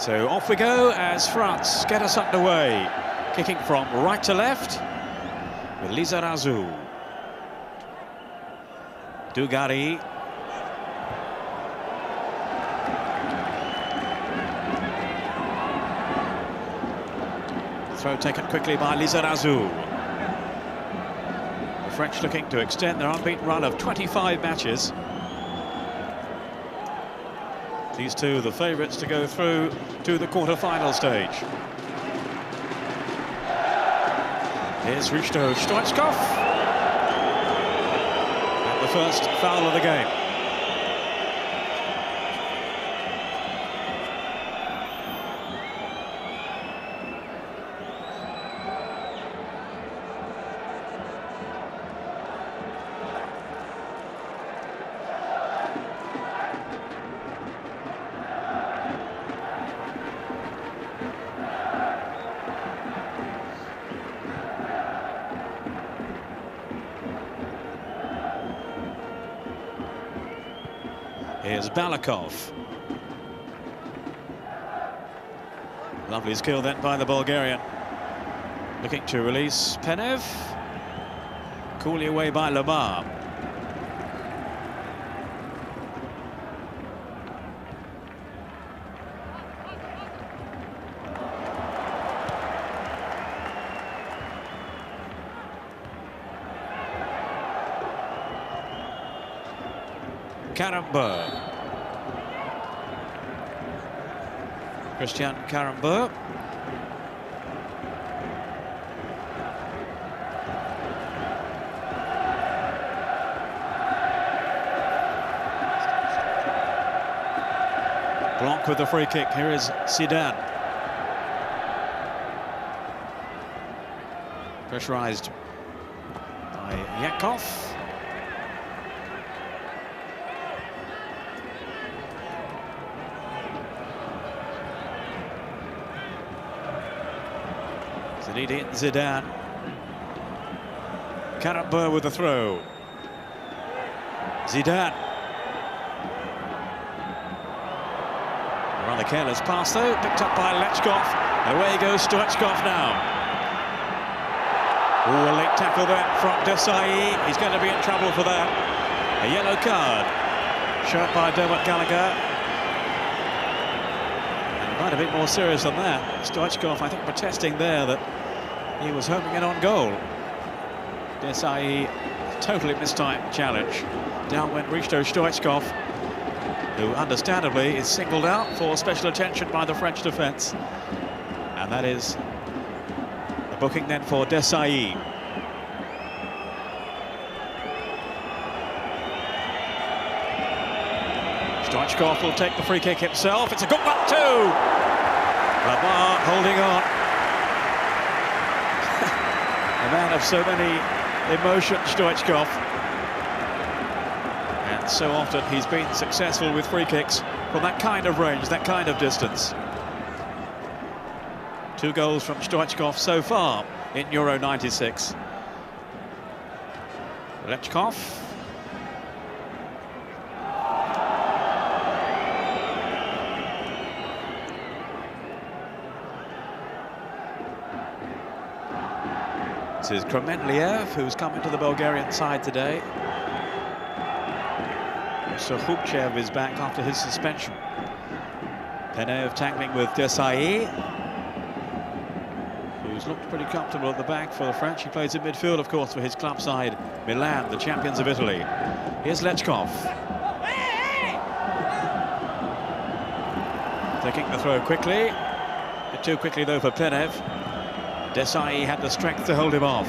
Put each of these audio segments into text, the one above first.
So off we go as France get us underway. Kicking from right to left with Lizarazu. Dugari. Throw taken quickly by Lizarazu. The French looking to extend their unbeaten run of 25 matches. These two the favourites to go through to the quarter-final stage. Here's Risto Stoichkov. And the first foul of the game. Here's Balakov. Lovely skill then by the Bulgarian. Looking to release Penev. Coolly away by Lamar. Karamba. Christian Karamba. Blanc with the free kick. Here is Zidane. Pressurized by Yakov. Zinedine Zidane. Karamba with the throw. Zidane. Rather careless pass though, picked up by Lechkov. Away goes Stoichkov now. Oh, a late tackle then from Desai. He's going to be in trouble for that. A yellow card. Shot by Dermot Gallagher. And quite a bit more serious than that. Stoichkov, I think, protesting there that he was homing in on goal. Desai, totally mistimed challenge. Down went Risto Stoichkov, who understandably is singled out for special attention by the French defence. And that is a booking then for Desai. Stoichkov will take the free kick himself. It's a good one too. Lamar holding on. A man of so many emotions, Stoichkov. And so often he's been successful with free kicks from that kind of range, that kind of distance. 2 goals from Stoichkov so far in Euro 96. Lechkov. This is Kremenliev, who's come into the Bulgarian side today. So Khubchev is back after his suspension. Penev tangling with Desai, who's looked pretty comfortable at the back for the French. He plays in midfield, of course, for his club side, Milan, the champions of Italy. Here's Lechkov. Taking the throw quickly. A bit too quickly, though, for Penev. Desai had the strength to hold him off.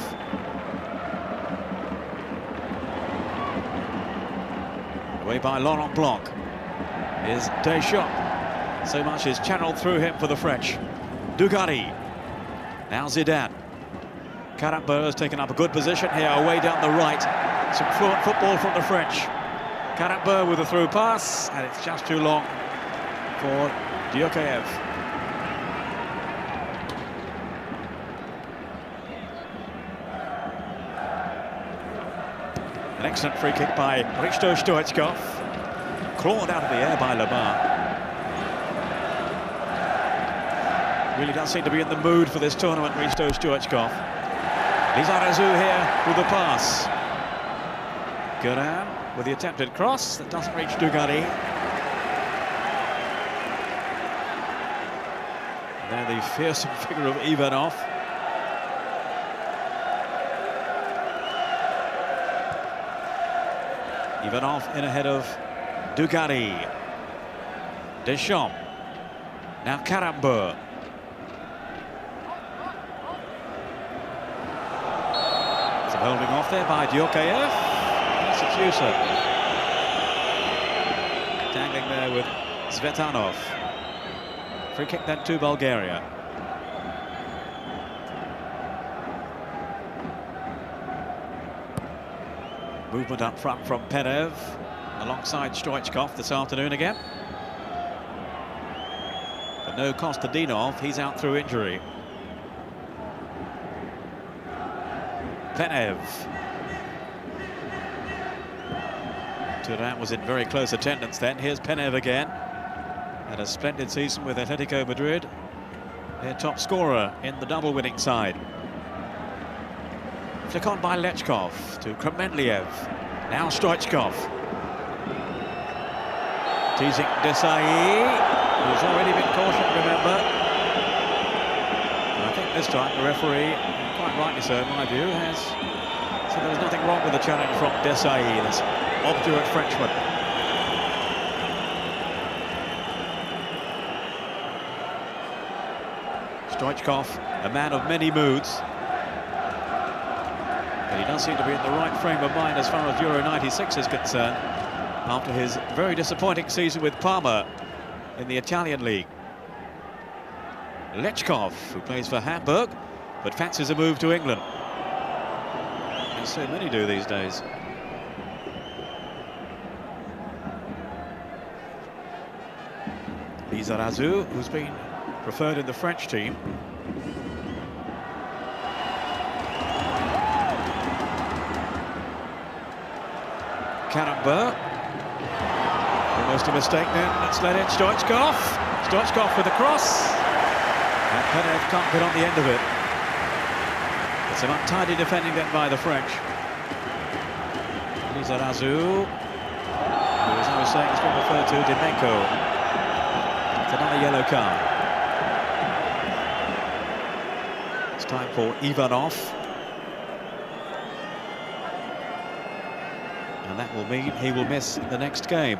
Away by Laurent Blanc. Here's Deschamps. So much is channeled through him for the French. Dugari. Now Zidane. Karamba has taken up a good position here, away down the right. Some fluent football from the French. Karamba with a through pass, and it's just too long for Diokaev. An excellent free kick by Risto Stoichkov. Clawed out of the air by Lamar. really does seem to be in the mood for this tournament, Risto Stoichkov. Lizarazu here with the pass. Guerin with the attempted cross that doesn't reach Dugarry. There the fearsome figure of Ivanov. Ivanov in ahead of Dugarry. Deschamps. Now Karambeu. Some holding off there by Diokayev. That's its user. Tangling there with Svetanov. Free kick then to Bulgaria. Movement up front from Penev, alongside Stoichkov this afternoon again. But no Kostadinov, he's out through injury. Penev. Turan was in very close attendance then. Here's Penev again. Had a splendid season with Atletico Madrid. Their top scorer in the double-winning side. Flick on by Lechkov to Kremenliev. Now Stoichkov. Teasing Desai, who's already been cautioned, remember. And I think this time the referee, quite rightly so in my view, has said there was nothing wrong with the challenge from Desai, this obdurate Frenchman. Stoichkov, a man of many moods. But he does seem to be in the right frame of mind as far as Euro 96 is concerned, after his very disappointing season with Parma in the Italian league. Lechkov, who plays for Hamburg, but fancies a move to England. As so many do these days. Lizarazu, who's been preferred in the French team. Karambeu. Almost a mistake then. Let's let in Stoichkov. Stoichkov with the cross. And Penev can't get on the end of it. It's some untidy defending then by the French. Lizarazu, who, as I was saying, has been referred to Dimenko. It's another yellow card. It's time for Ivanov. And that will mean he will miss the next game.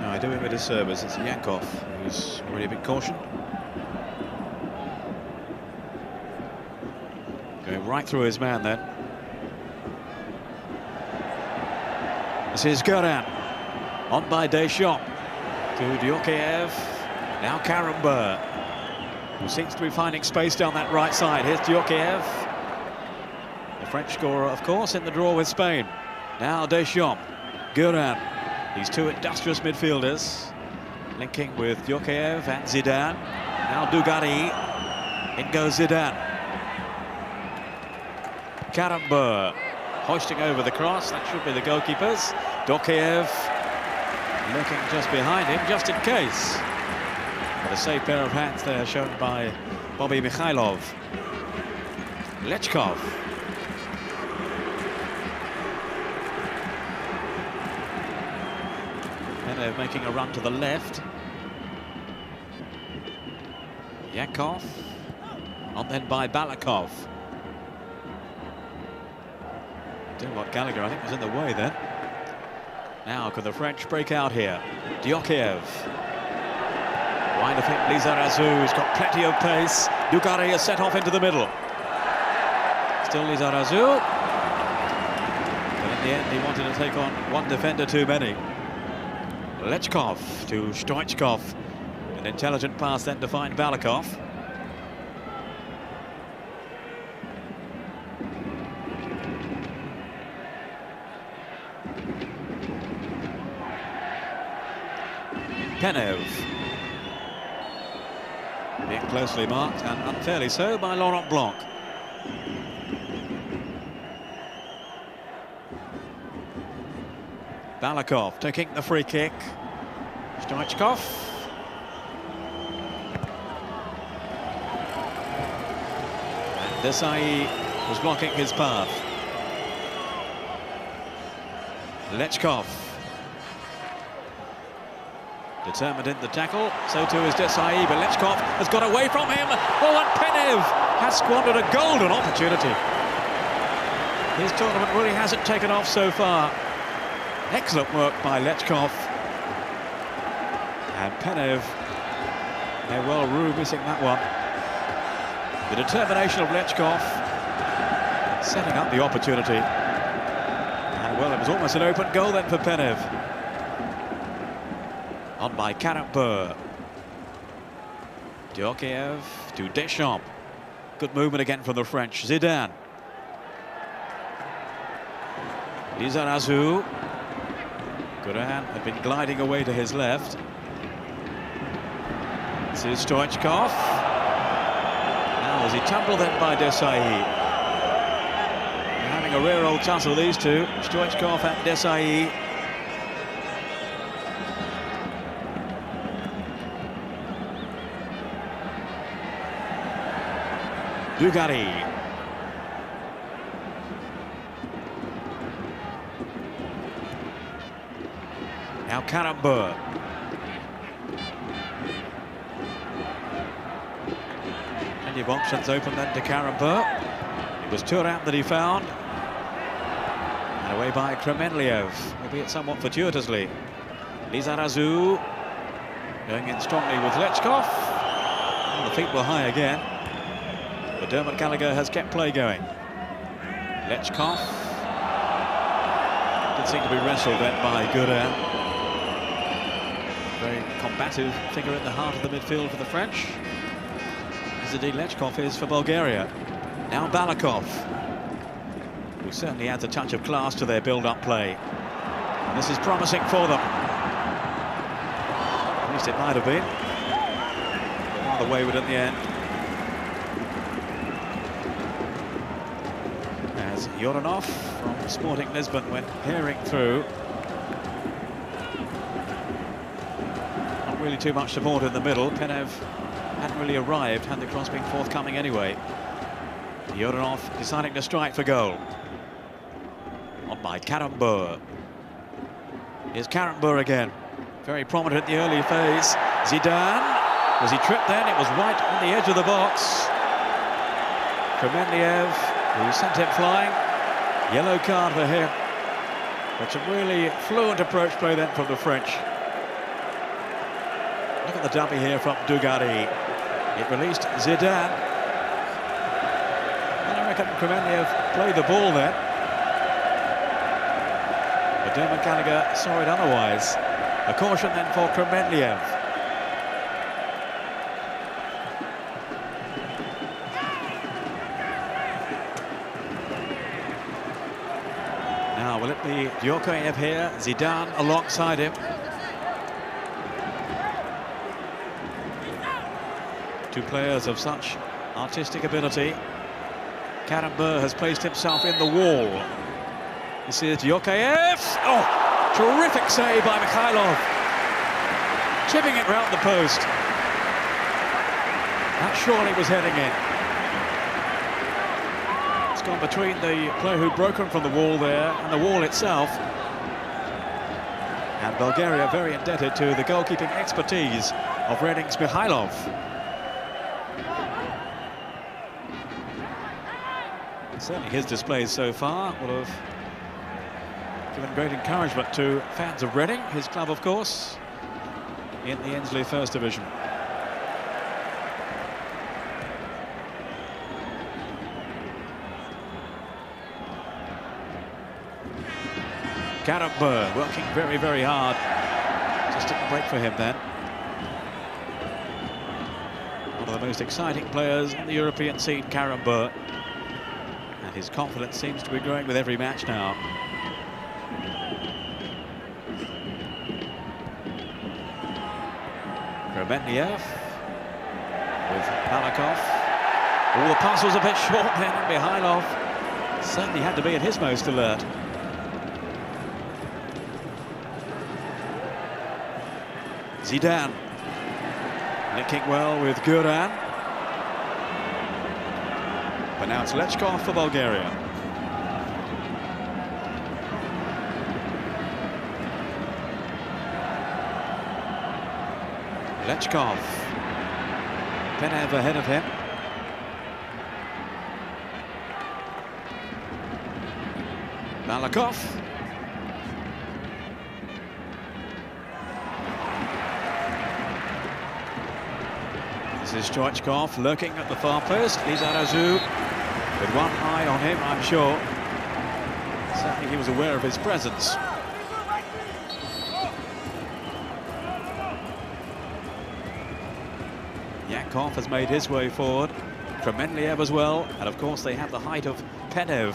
No, I do him a disservice. It's Yankov who's already been cautioned. Going right through his man then. This is Guerin. On by Deschamps to Diokayev. Now Karambeu, who seems to be finding space down that right side. Here's Diokayev. The French scorer, of course, in the draw with Spain. Now Deschamps. Guerin. These two industrious midfielders linking with Diokayev and Zidane. Now Dugarry. In goes Zidane. Karambeu hoisting over the cross. That should be the goalkeepers. Diokayev looking just behind him, just in case. But a safe pair of hands there shown by Bobby Mikhailov. Lechkov. Penev making a run to the left. Yakov. On then by Balakov. Doing what Gallagher, I think, was in the way then. Now, can the French break out here? Diokayev. Wide of him, Lizarazu, who's got plenty of pace. Dugarry is set off into the middle. Still Lizarazu. But in the end, he wanted to take on one defender too many. Lechkov to Stoichkov. An intelligent pass then to find Balakov. Penev. Being closely marked, and unfairly so, by Laurent Blanc. Balakov taking the free kick. Stoichkov. And Desai was blocking his path. Lechkov. Determined in the tackle, so too is Desai, but Lechkov has got away from him. Oh, and Penev has squandered a golden opportunity. His tournament really hasn't taken off so far. Excellent work by Lechkov. And Penev may well rue missing that one. The determination of Lechkov setting up the opportunity. And well, it was almost an open goal then for Penev. On by Karambeu. Diokiev to Deschamps. Good movement again from the French. Zidane. Lizarazu. Guran had been gliding away to his left. This is Stoichkov. Now was he tumbled then by Desai. They're having a rare old tussle, these two. Stoichkov and Desai. Bulgaria. Now Karambeu. Plenty of options open then to Karambeu. It was Thuram that he found. And away by Kremenliev, albeit somewhat fortuitously. Lizarazu going in strongly with Lechkov. And the feet were high again. But Dermot Gallagher has kept play going. Lechkov. Did seem to be wrestled then by Guran. Very combative figure at the heart of the midfield for the French, as indeed Lechkov is for Bulgaria. Now Balakov, who certainly adds a touch of class to their build-up play. And this is promising for them. At least it might have been. Rather wayward in the end. As Yoranov from Sporting Lisbon went peering through. Not really too much support in the middle. Penev hadn't really arrived had the cross been forthcoming anyway. Yoranov deciding to strike for goal. On by Karambeu. Here's Karambeu again. Very prominent in the early phase. Zidane. Was he tripped then? It was right on the edge of the box. Kremenliev, who sent him flying. Yellow card for him. But some really fluent approach play then from the French. Look at the dummy here from Dugarry. It released Zidane. And I reckon Kremenliev played the ball then. But Dermot Gallagher saw it otherwise. A caution then for Kremenliev. Now, will it be Djokovic here? Zidane alongside him. Two players of such artistic ability. Karambeu has placed himself in the wall. This is Djokovic. Oh, terrific save by Mikhailov. Chipping it round the post. That surely was heading in. It's gone between the player who'd broken from the wall there and the wall itself. And Bulgaria very indebted to the goalkeeping expertise of Reading's Mikhailov. Certainly his displays so far will have given great encouragement to fans of Reading, his club of course, in the Ensley First Division. Karambeu working very, very hard. Just didn't break for him then. One of the most exciting players on the European scene, Karambeu. And his confidence seems to be growing with every match now. Kremenliev with Balakov. Oh, the pass was a bit short then, and Mihailov certainly had to be at his most alert. Zidane linking well with Guran. But now it's Lechkov for Bulgaria. Lechkov. Penev ahead of him. Malakov. This is Stoichkov lurking at the far post. Lizarazu with one eye on him, I'm sure. Certainly he was aware of his presence. Yankov has made his way forward. Kremenliev as well. And of course they have the height of Penev,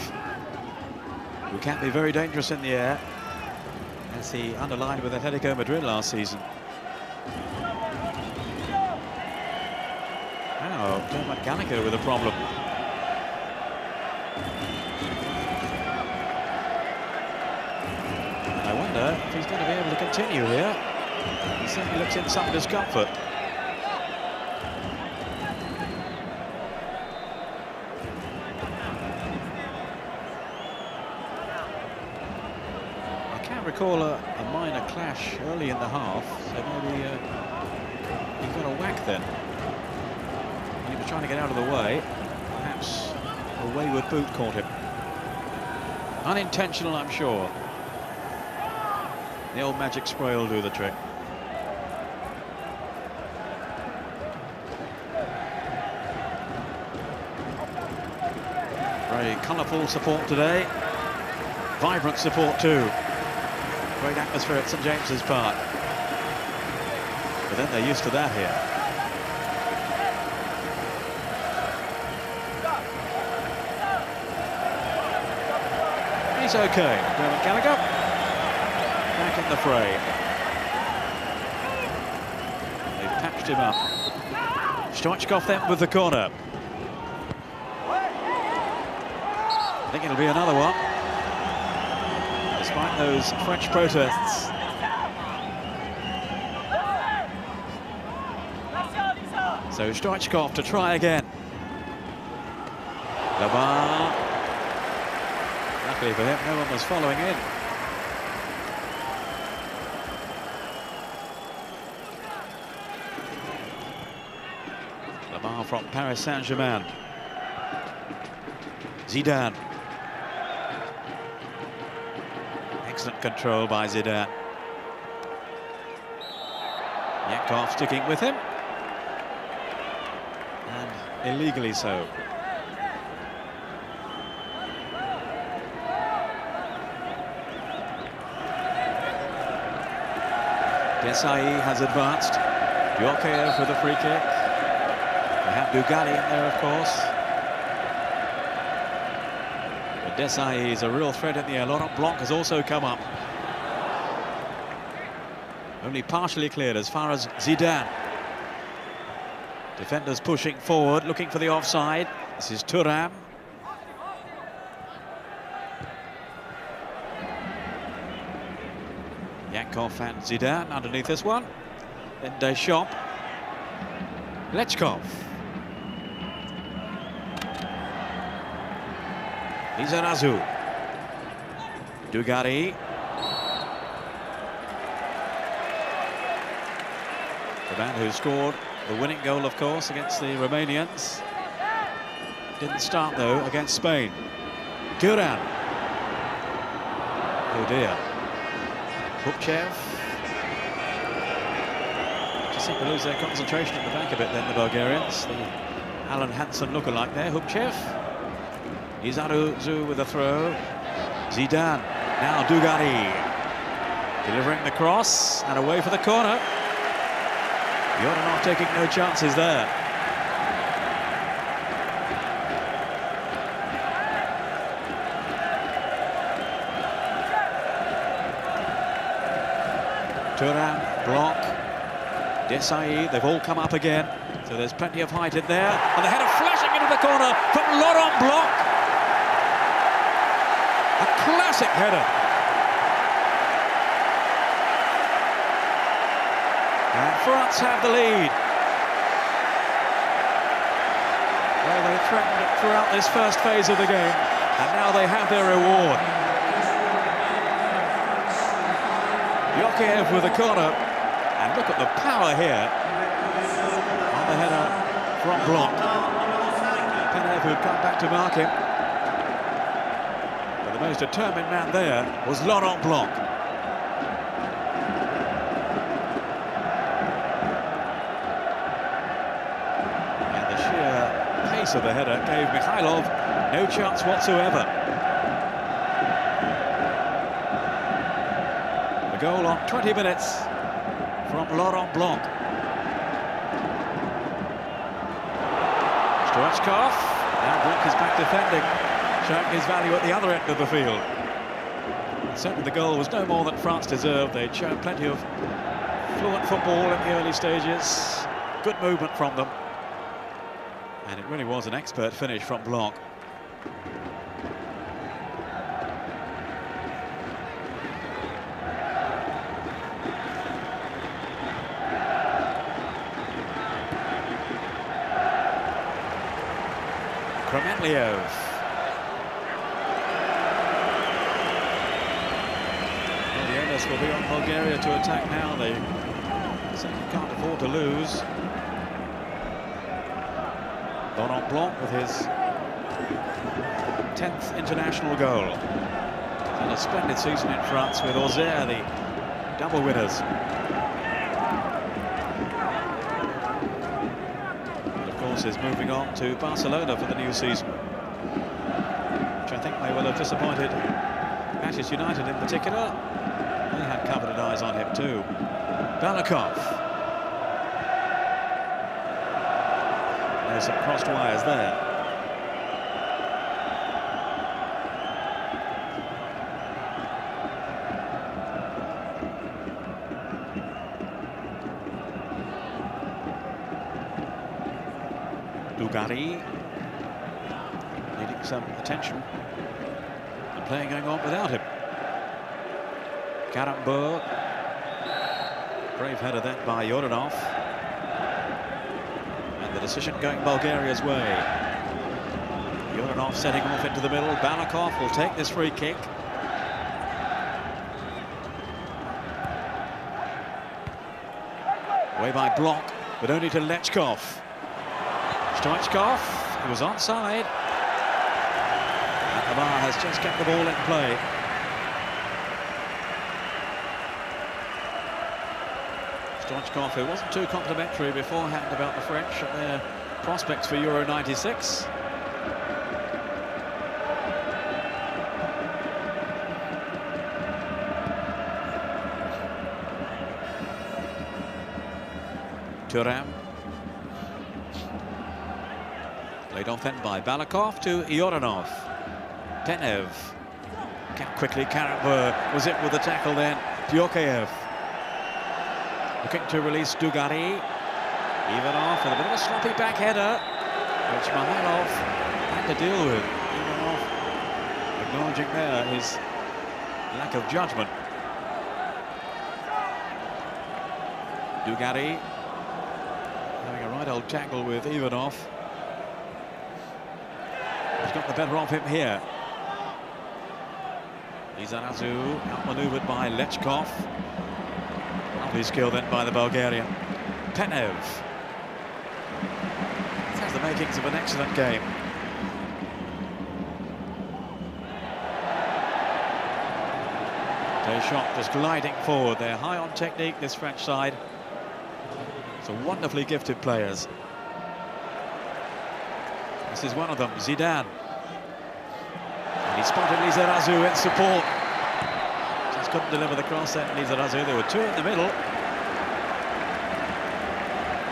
who can be very dangerous in the air, as he underlined with Atletico Madrid last season. Now, Dermot Gallagher with a problem. And I wonder if he's going to be able to continue here. He certainly looks in some discomfort. Recall a minor clash early in the half, so maybe he got a whack then. And he was trying to get out of the way. Perhaps a wayward boot caught him. Unintentional, I'm sure. The old magic spray will do the trick. Very colourful support today. Vibrant support too. Great atmosphere at St James's Park. But then they're used to that here. He's okay. Dermot Gallagher back in the fray. They've patched him up. Stoichkov then with the corner. I think it'll be another one. Despite those French protests. So Stoichkov to try again. Lamar. Luckily for him, no one was following in. Lamar from Paris Saint-Germain. Zidane. Excellent control by Zidane. Yankov sticking with him. And illegally so. Desai has advanced. Djorkaeff with a free kick. They have Dugali in there, of course. Desai is a real threat in the air. Laurent Blanc has also come up. Only partially cleared as far as Zidane. Defenders pushing forward, looking for the offside. This is Thuram. Yankov and Zidane underneath this one. Then Deschamps. Lechkov. Lizarazu. Dugarry. The man who scored the winning goal, of course, against the Romanians. Didn't start, though, against Spain. Guran. Oh, dear. Hupchev. Just seem to lose their concentration at the back a bit then, the Bulgarians. The Alan Hansen lookalike there. Hupchev. Lizarazu with a throw. Zidane. Now Dugarry. Delivering the cross and away for the corner. Yordanov taking no chances there. Thuram, Blanc, Desai, they've all come up again. So there's plenty of height in there. And the header flashing into the corner from Laurent Blanc. A classic header. And France have the lead. Well, they threatened it throughout this first phase of the game, and now they have their reward. Yokiev with a corner, and look at the power here on the header from Blanc. Penev, who'd come back to mark him. But the most determined man there was Laurent Blanc. Of the header gave Mikhailov no chance whatsoever. The goal on 20 minutes from Laurent Blanc. Stoichkov, now Blanc is back defending, showing his value at the other end of the field. And certainly the goal was no more than France deserved. They'd shown plenty of fluent football in the early stages, good movement from them. And it really was an expert finish from Blanc. Kremenliev. Well, the onus will be on Bulgaria to attack now. They certainly can't afford to lose. Laurent Blanc with his 10th international goal. And a splendid season in France with Auxerre, the double winners. And of course, is moving on to Barcelona for the new season, which I think may well have disappointed Manchester United in particular. They had coveted eyes on him too. Balakov. There's some crossed wires there. Bulgaria needing some attention. And playing going on without him. Karambur. Brave header then by Yoranov. The decision going Bulgaria's way. Yoranov setting off into the middle. Balakov will take this free kick. Away by Blanc, but only to Lechkov. Stoichkov, he was onside. And the bar has just kept the ball in play. Stoichkov, who wasn't too complimentary beforehand about the French and their prospects for Euro 96. Thuram. Played off then by Balakov to Yoranov. Penev. Quickly, Karambur was it with the tackle then. Yokiev. Looking to release Dugari. Ivanov with a bit of a sloppy back header, which Mikhailov had to deal with. Ivanov acknowledging there his lack of judgment. Dugari having a right old tackle with Ivanov. He's got the better of him here. Lizarazu outmaneuvered by Lechkov. Lovely skill then by the Bulgarian. Penev. It has the makings of an excellent game. Deschamps just gliding forward. They're high on technique, this French side. So wonderfully gifted players. This is one of them, Zidane. And he spotted Lizarazu in support. Just couldn't deliver the cross there, Lizarazu. There were two in the middle.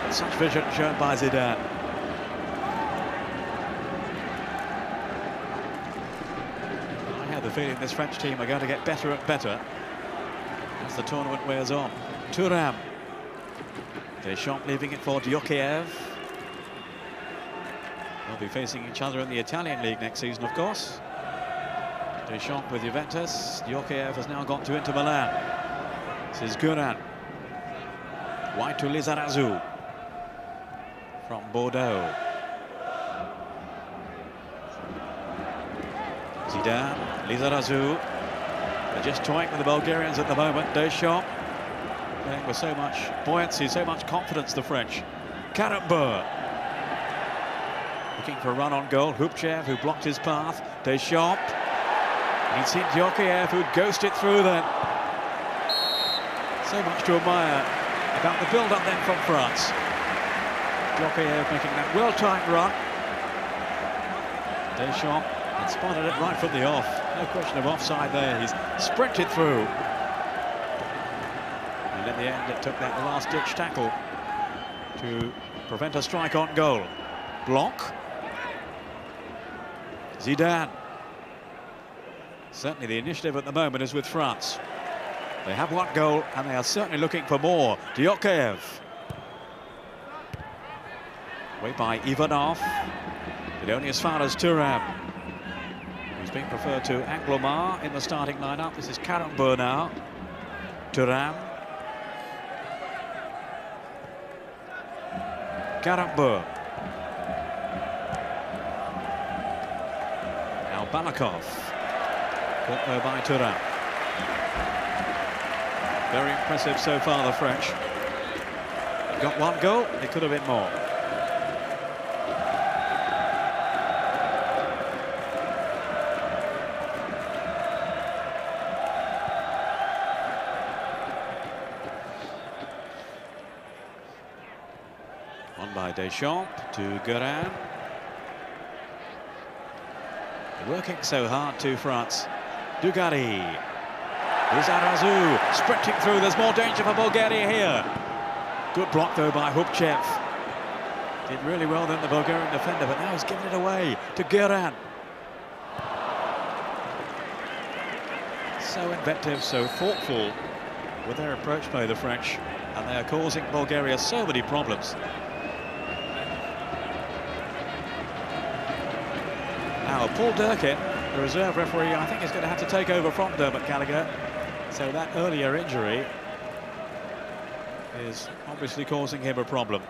But such vision shown by Zidane. I have the feeling this French team are going to get better and better as the tournament wears on. Thuram. Deschamps leaving it for Yokiev. They'll be facing each other in the Italian league next season, of course. Deschamps with Juventus. Djorkaeff has now gone to Inter Milan. This is Guran. Wide to Lizarazu from Bordeaux. Zidane, Lizarazu. They're just toying with the Bulgarians at the moment. Deschamps playing with so much buoyancy, so much confidence, the French. Karambeu looking for a run on goal. Hupchev, who blocked his path. Deschamps. He'd seen Djorkaeff, who'd ghosted through then. So much to admire about the build-up then from France. Djorkaeff making that well-timed run. Deschamps had spotted it right from the off. No question of offside there. He's sprinted through. And in the end, it took that last-ditch tackle to prevent a strike on goal. Block. Zidane. Certainly the initiative at the moment is with France. They have one goal and they are certainly looking for more. Djorkaeff. Way by Ivanov. But only as far as Thuram. He's being preferred to Anglomar in the starting lineup. This is Karambeu now. Thuram. Karambeu. Now Balakov. Caught there by Thuram. Very impressive so far, the French. Got one goal, it could have been more. One by Deschamps to Guerin. Working so hard to France. Dugarry. Lizarazu sprinting through. There's more danger for Bulgaria here. Good block though by Hupchev. Did really well then, the Bulgarian defender, but now he's given it away to Guerin. So inventive, so thoughtful with their approach by the French, and they are causing Bulgaria so many problems. Now Paul Durkin, the reserve referee, I think is going to have to take over from Dermot Gallagher. So that earlier injury is obviously causing him a problem.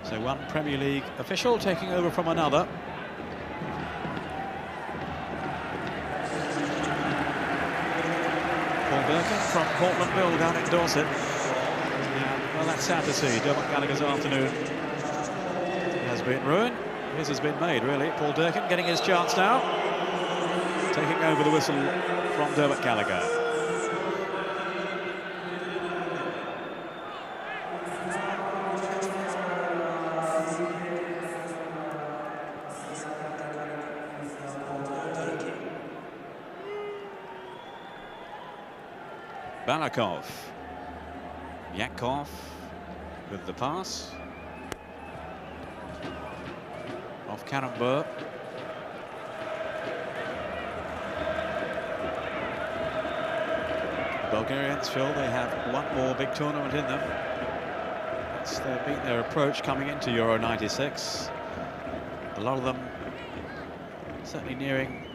So one Premier League official taking over from another. Paul Durkin from Portland Mill down in Dorset. Well, that's sad to see. Dermot Gallagher's afternoon has been ruined. His has been made, really. Paul Durkin getting his chance now. Taking over the whistle from Dermot Gallagher. Balakov. Yakov with the pass. Off Karambeu. Bulgarians feel they have one more big tournament in them. It's been their approach coming into Euro 96. A lot of them certainly nearing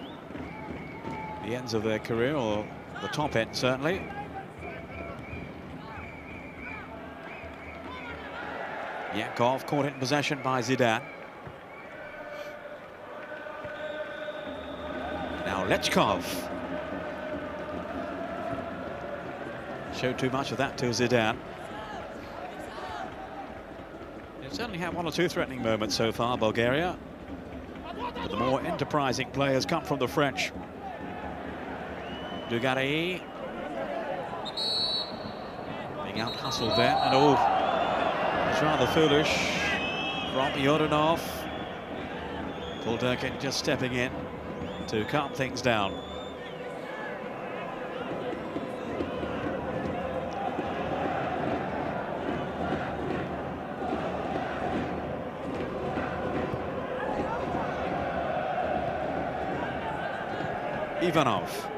the ends of their career, or the top end certainly. Yakov caught in possession by Zidane. Now Lechkov. Showed too much of that to Zidane. They've certainly had one or two threatening moments so far, Bulgaria. But the more enterprising players come from the French. Dugarry. Being out-hustled there, and it's rather foolish from Yodanov. Paul Durkin just stepping in to calm things down. Ivanov.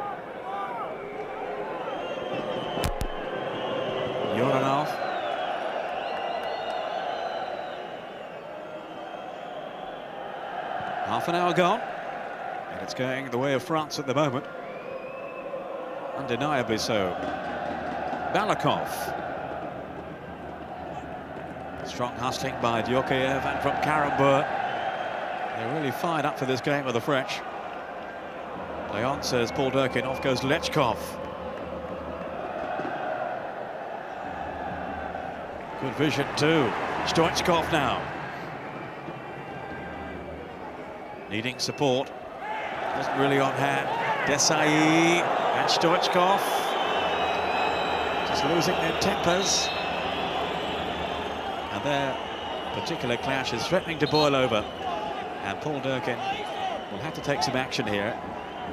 Yodanov. Half an hour gone, and it's going the way of France at the moment. Undeniably so. Balakov. Strong hustling by Diokayev, and from Karambur. They're really fired up for this game of the French. Leon says Paul Durkin, off goes Lechkov. Good vision too. Stoichkov now. Needing support. Wasn't really on hand. Desai and Stoichkov. Just losing their tempers. And their particular clash is threatening to boil over. And Paul Durkin will have to take some action here,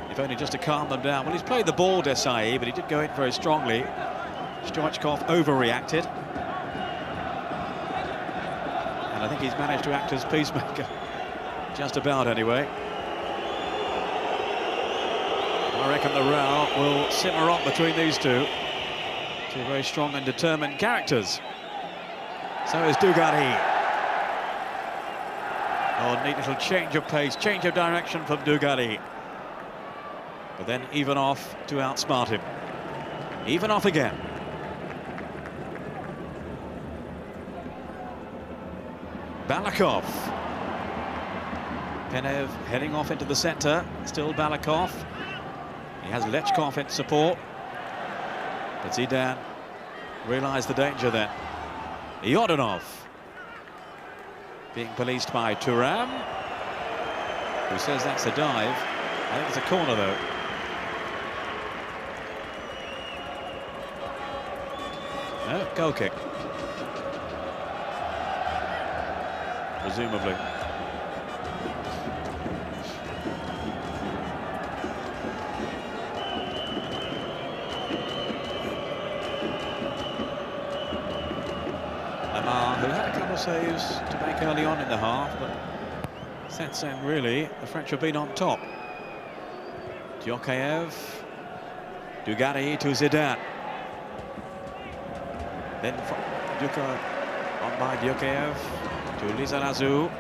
if only just to calm them down. Well, he's played the ball, Desai, but he did go in very strongly. Stoichkov overreacted. And I think he's managed to act as peacemaker. Just about, anyway. I reckon the row will simmer on between these two. Two very strong and determined characters. So is Dugarry. Oh, neat little change of pace, change of direction from Dugarry. But then Ivanov to outsmart him. Ivanov again. Balakov. Penev heading off into the centre. Still Balakov. He has Lechkov in support. But Zidane realised the danger then. Yordanov. Being policed by Thuram, who says that's a dive. I think it's a corner, though. No, goal kick. Presumably. Lamar, who had a couple of saves to make early on in the half, but since then, really, the French have been on top. Diokayev, Dugarry to Zidane. Then from Duka on by Diokayev to Lizarazu.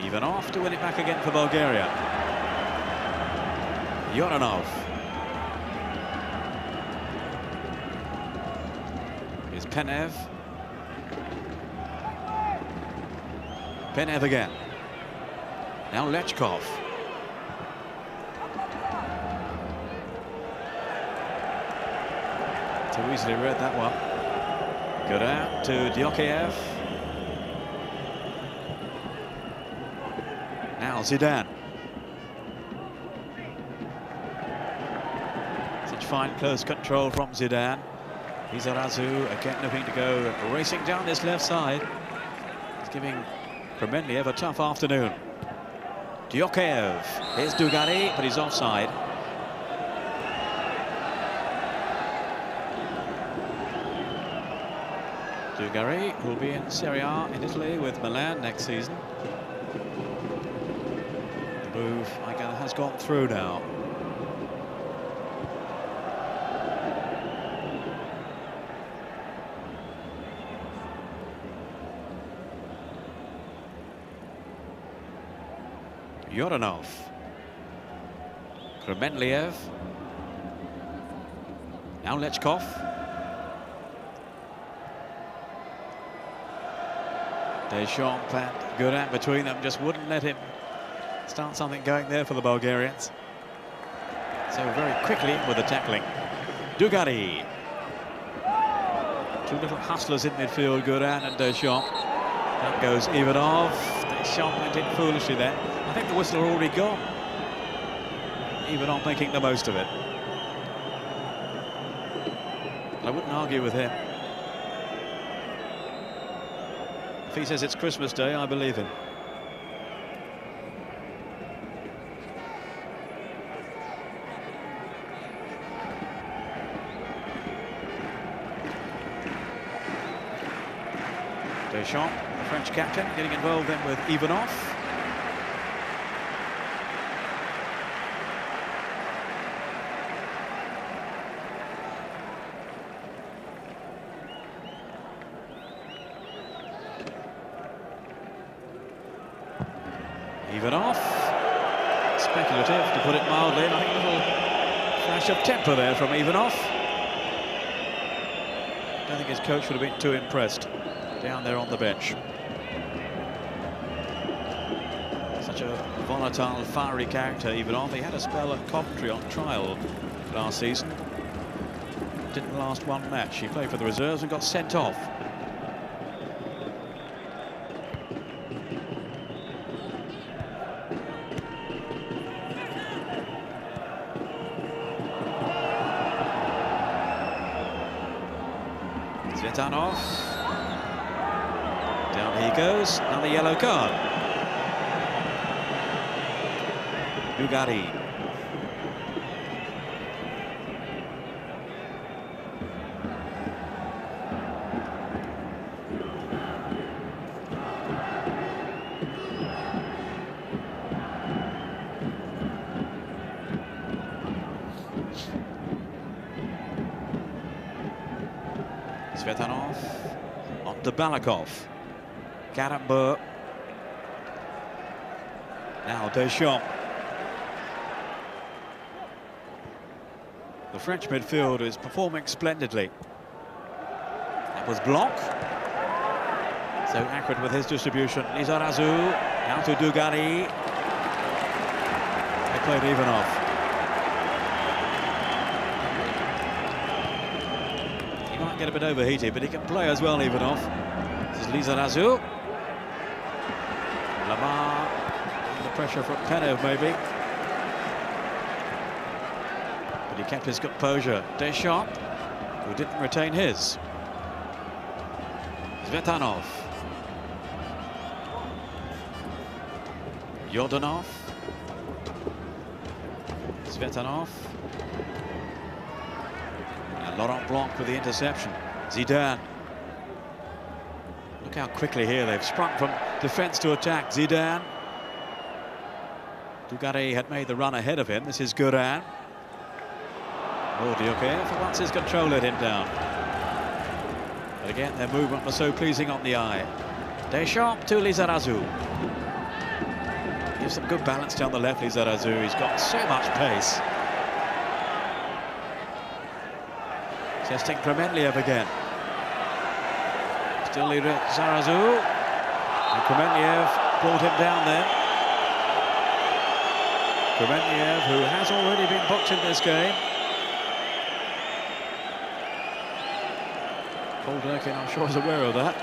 Ivanov to win it back again for Bulgaria. Yoranov. Here's Penev. Penev again. Now Lechkov. Too easily read that one. Good out to Diokayev. Now Zidane. Such fine close control from Zidane. Lizarazu again looking to go racing down this left side. He's giving Kremliev a tough afternoon. Diokayev. Here's Dugarry, but he's offside. Dugarry will be in Serie A in Italy with Milan next season. The move, I gather, has gone through now. Yoranov. Kremliev. Now Lechkov. Deschamps and Gurin between them just wouldn't let him start something going there for the Bulgarians. So very quickly with the tackling. Dugarry. Two little hustlers in midfield, Gurin and Deschamps. That goes Ivanov. Deschamps went in foolishly there. I think the whistle had already gone. Ivanov making the most of it. I wouldn't argue with him. If he says it's Christmas Day, I believe him. Deschamps, the French captain, getting involved then with Ivanov. Even off. Speculative, to put it mildly. I think a little flash of temper there from Ivanov. I don't think his coach would have been too impressed down there on the bench. Such a volatile, fiery character, Ivanov. He had a spell at Coventry on trial last season. Didn't last one match. He played for the reserves and got sent off. Zvetanov. Down he goes. Another yellow card. Bulgaria. Zvetanov on to Balakov. Karambeu. Now Deschamps. The French midfield is performing splendidly. That was Blanc. So accurate with his distribution. Lizarazu. Now to Dugari. They played Ivanov. Get a bit overheated, but he can play as well, Ivanov. This is Lizarazu. Lamar, under pressure from Penev, maybe. But he kept his composure. Deschamps, who didn't retain his. Zvetanov. Yordanov. Zvetanov. Laurent Blanc with the interception. Zidane. Look how quickly here they've sprung from defence to attack. Zidane. Dugari had made the run ahead of him. This is Gurin. Oh, Dioké, for once his control let him down. But again, their movement was so pleasing on the eye. Deschamps to Lizarazu. Gives some good balance down the left, Lizarazu. He's got so much pace. Testing Kremenliev again. Still Lizarazu. And Kremenliev pulled him down there. Kremenliev, who has already been booked in this game. Paul Durkin, I'm sure, is aware of that.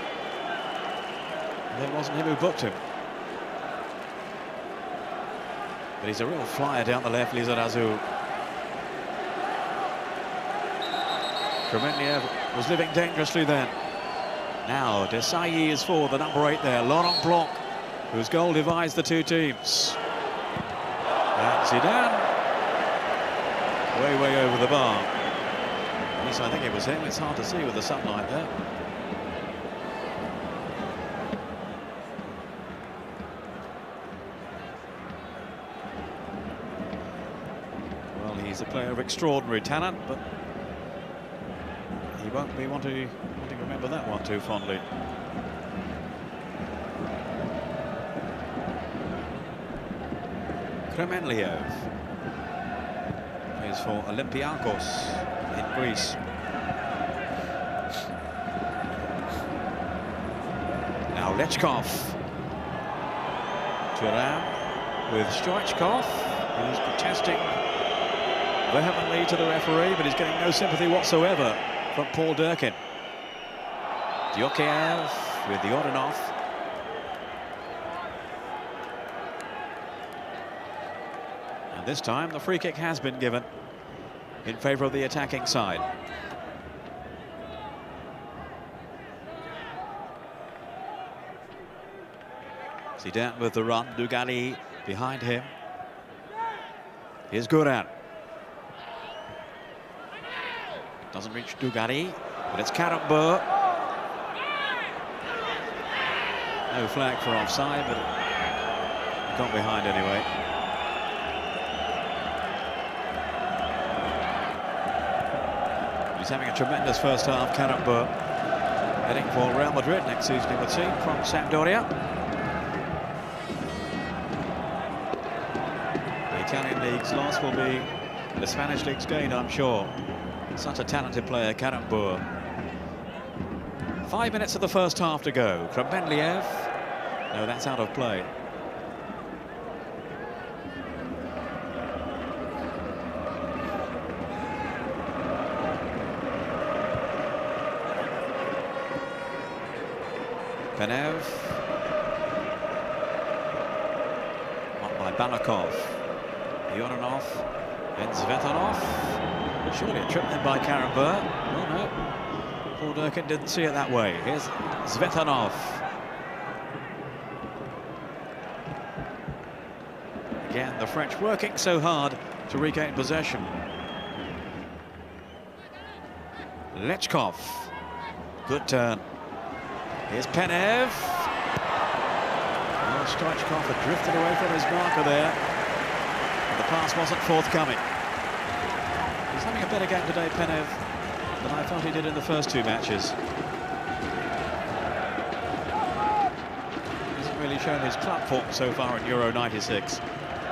And it wasn't him who booked him. But he's a real flyer down the left, Lizarazu. Kremenliev was living dangerously then. Now Desailly is for the number 8 there, Laurent Blanc, whose goal divides the two teams. And Zidane, way over the bar. At least I think it was him. It's hard to see with the sunlight there. Well, he's a player of extraordinary talent, but he won't be wanting to remember that one too fondly. Kremenliev plays for Olympiakos in Greece. Now Lechkov. Thuram with Stoichkov, who's protesting vehemently to the referee, but he's getting no sympathy whatsoever from Paul Durkin. Dioké with the Yordanov. And this time the free kick has been given in favour of the attacking side. Zidane with the run, Dugari behind him. Here's Gurin. Doesn't reach Dugari, but it's Karambeu. No flag for offside, but he got behind anyway. He's having a tremendous first half, Karambeu. Heading for Real Madrid next season, it would seem, from Sampdoria. Italian league's loss will be the Spanish league's gain, I'm sure. Such a talented player, Karambur. 5 minutes of the first half to go. Kremenliev. No, that's out of play. Penev. Up by Balakov. Yoranov. Then Zvetanov. Surely a trip then by Karambur. Oh no. Paul Durkin didn't see it that way. Here's Zvetanov. Again, the French working so hard to regain possession. Lechkov. Good turn. Here's Penev. Well, Stoichkov had drifted away from his marker there. The pass wasn't forthcoming. He's having a better game today, Penev, than I thought he did in the first two matches. He hasn't really shown his club form so far in Euro 96.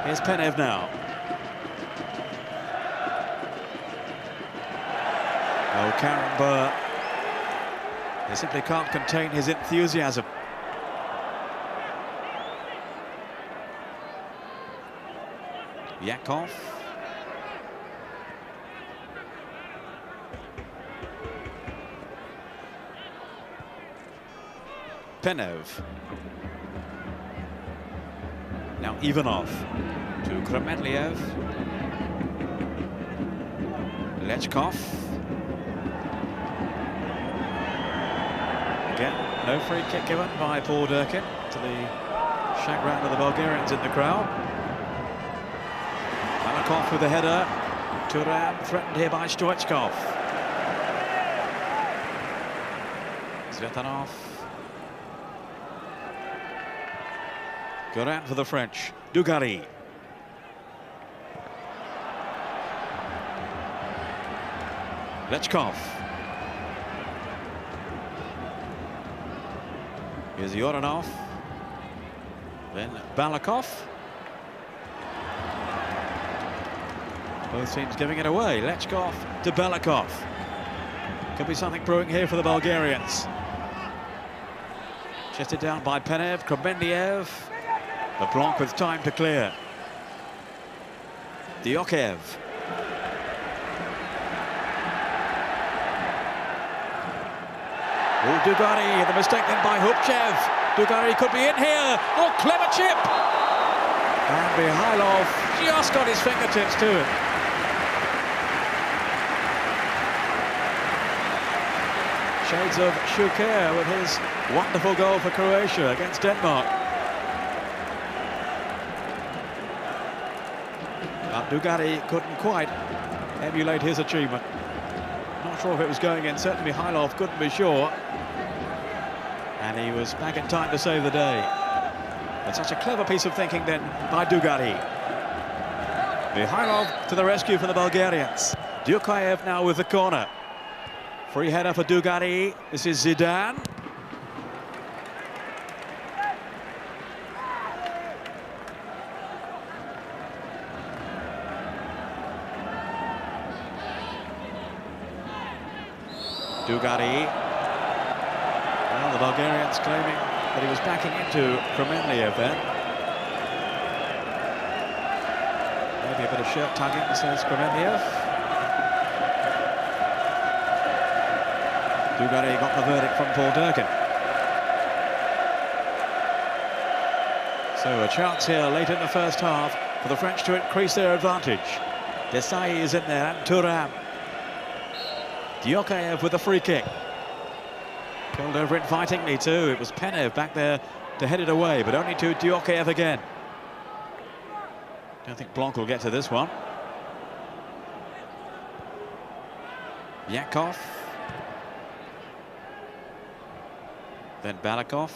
Here's Penev now. Oh, Karambur. He simply can't contain his enthusiasm. Yakov. Penev. Now Ivanov to Kremenliev. Lechkov. Again, no free kick given by Paul Durkin, to the chagrin of the Bulgarians in the crowd. Balakov with the header. Thuram threatened here by Stoichkov. Zvetanov. Goran for the French. Dugarry. Lechkov. Here's Yoranov. Then Balakov. Both teams giving it away. Lechkov to Balakov. Could be something brewing here for the Bulgarians. Chested down by Penev. Kremenliev. The block with time to clear. Diokev. Oh, Dugarry, the mistake then by Hupchev. Dugarry could be in here. Oh, clever chip. And Mihailov just got his fingertips to it. Shades of Shuker with his wonderful goal for Croatia against Denmark. But Dugarry couldn't quite emulate his achievement. Not sure if it was going in. Certainly Mihailov couldn't be sure. And he was back in time to save the day. But such a clever piece of thinking then by Dugarry. Mihailov to the rescue for the Bulgarians. Diokev now with the corner. Free header for Dugarry. This is Zidane. Dugarry. Well, the Bulgarians claiming that he was backing into Kremenliev then. Maybe a bit of shirt tugging, says Kremenliev. Dugarry got the verdict from Paul Durkin. So a chance here late in the first half for the French to increase their advantage. Desai is in there and Thuram. Diokev with the free kick. Killed over invitingly too. It was Penev back there to head it away, but only to Diokev again. Don't think Blanc will get to this one. Yakov. Then Balakov.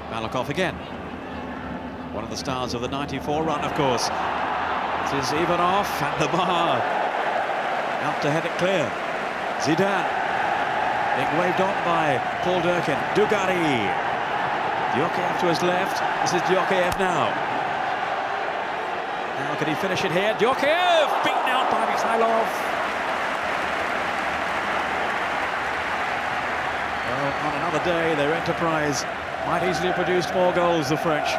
Balakov again. One of the stars of the '94 run, of course. This is Ivanov and the bar. Out to head it clear. Zidane. Being waved on by Paul Durkin. Dugarry. Diokev to his left. This is Diokev now. Now can he finish it here? Djorkaeff beaten out by Mikhailov. Well, on another day, their enterprise might easily have produced more goals, the French.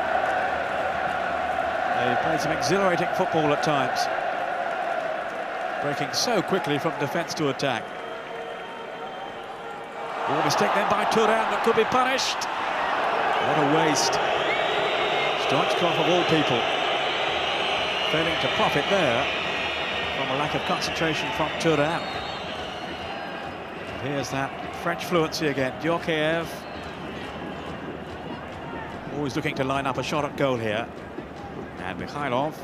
They played some exhilarating football at times, breaking so quickly from defence to attack. Oh, mistake then by Turan that could be punished. What a waste. Stoichkov of all people failing to profit there from a lack of concentration from Turan. Here's that French fluency again. Djorkaeff always looking to line up a shot at goal here. And Mikhailov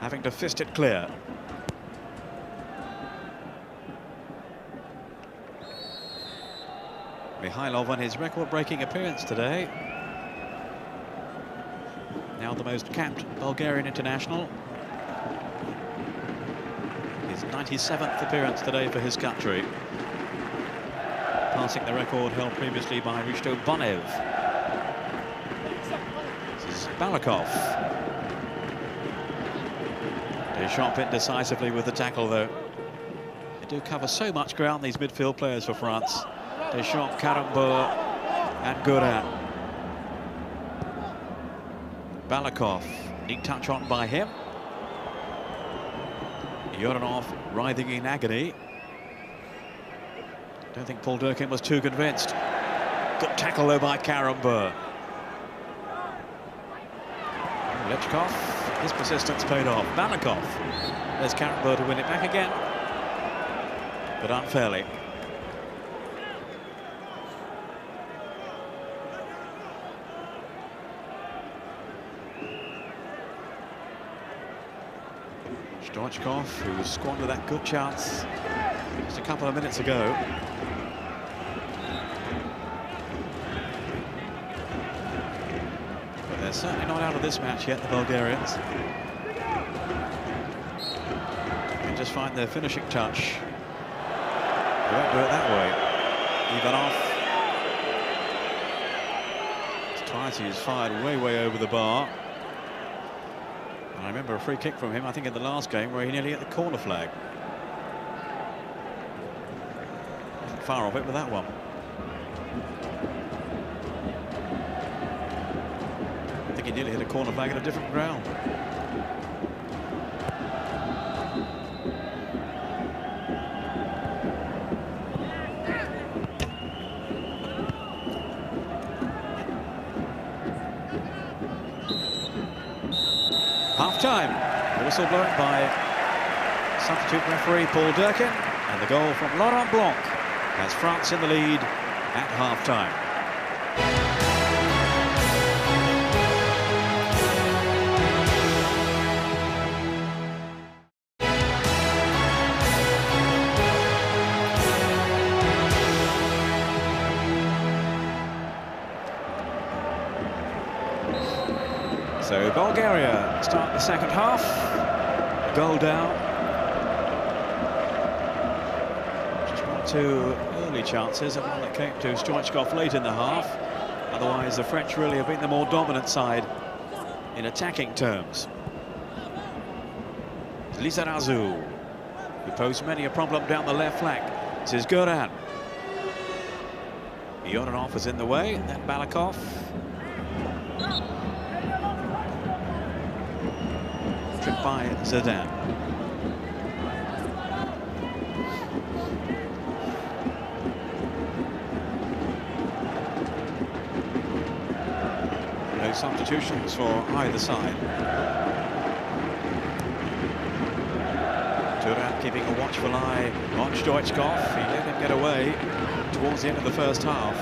having to fist it clear. Mikhailov on his record-breaking appearance today. Now the most capped Bulgarian international. His 97th appearance today for his country. Passing the record held previously by Risto Bonev. This is Balakov. Deschamps in decisively with the tackle, though. They do cover so much ground, these midfield players for France. Deschamps, Karambeu and Gurin. Balakov, neat touch on by him. Yoranov writhing in agony. Don't think Paul Durkin was too convinced. Good tackle though by Karambeu. Lechkov, his persistence paid off. Balakov, there's Karambeu to win it back again, but unfairly. Stoichkov, who squandered that good chance just a couple of minutes ago. But they're certainly not out of this match yet, the Bulgarians. They can just find their finishing touch. They won't do it that way. Ivanov. Twice he's fired way over the bar. I remember a free kick from him, I think in the last game, where he nearly hit the corner flag. Wasn't far off it with that one. I think he nearly hit a corner flag at a different ground. Half-time, whistle blown by substitute referee Paul Durkin, and the goal from Laurent Blanc has France in the lead at half-time. So Bulgaria start the second half, goal down. Just one or two early chances, and one that came to Stoichkov late in the half. Otherwise, the French really have been the more dominant side in attacking terms. Lizarazu, who posed many a problem down the left flank. This is Gurin. Yoranov is in the way, and then Balakov. By Zidane. No substitutions for either side. Turan keeping a watchful eye on Stoichkov. He let him get away towards the end of the first half.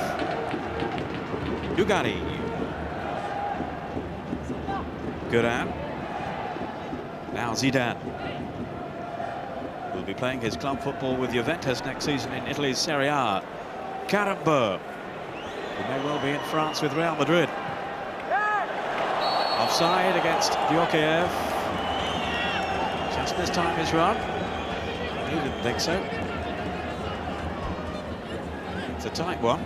Dugari. Gurin. Now Zidane will be playing his club football with Juventus next season in Italy's Serie A. Karambeu, who may well be in France with Real Madrid. Offside against Djorkaeff. Just this time his run. He didn't think so. It's a tight one.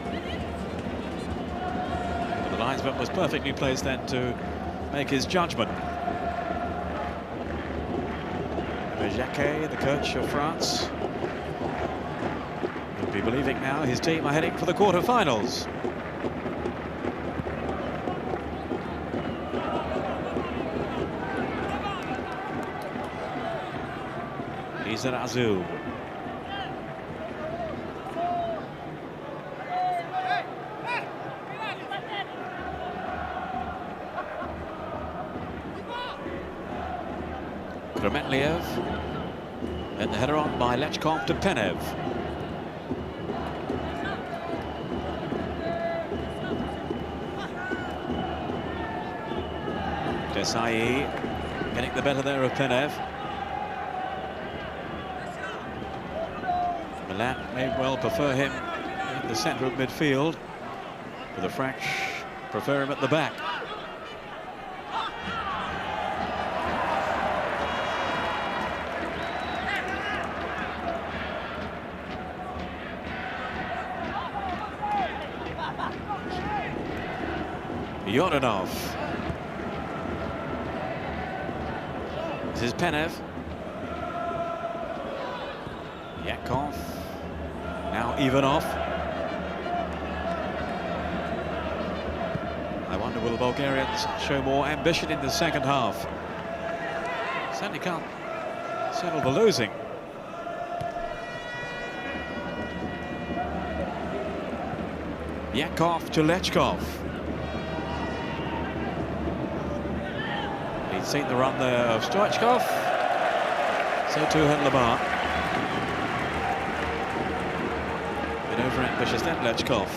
But the linesman was perfectly placed then to make his judgment. Jacquet, the coach of France, will be believing now his team are heading for the quarter-finals. Azul. Kremetliev, and the header on by Lechkov to Penev. Desai getting the better there of Penev. Milan may well prefer him in the centre of midfield, but the French prefer him at the back. Yodanov. This is Penev. Yakov. Now Ivanov. I wonder, will the Bulgarians show more ambition in the second half? Certainly can't settle the losing. Yakov to Lechkov. He'd seen the run there of Stoichkov. So too had Labar. Bit over-ambitious then, Lechkov.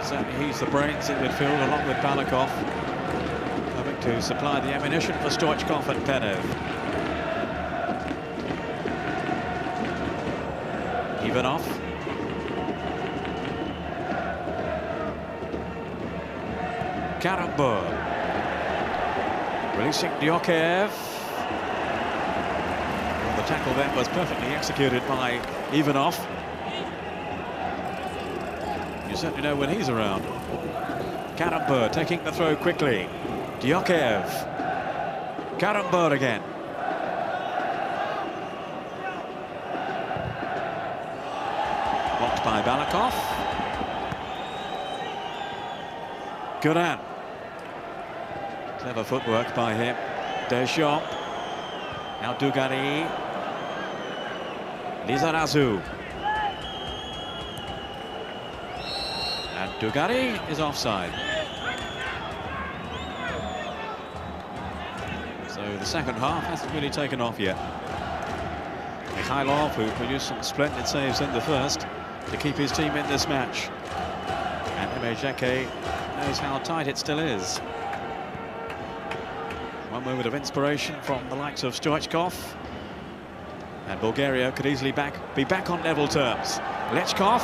Certainly he's the brains in midfield, along with Balakov, having to supply the ammunition for Stoichkov and Penev. Ivanov. Karambur. Releasing Diokev. Well, the tackle then was perfectly executed by Ivanov. You certainly know when he's around. Karambur taking the throw quickly. Diokev. Karambur again. Blocked by Balakov. Guran. Clever footwork by him. Deschamps. Now Dugari. Lizarazu. And Dugari is offside. So the second half hasn't really taken off yet. Mikhailov, who produced some splendid saves in the first to keep his team in this match. And Jacquet knows how tight it still is. One moment of inspiration from the likes of Stoichkov. And Bulgaria could easily be back on level terms. Lechkov.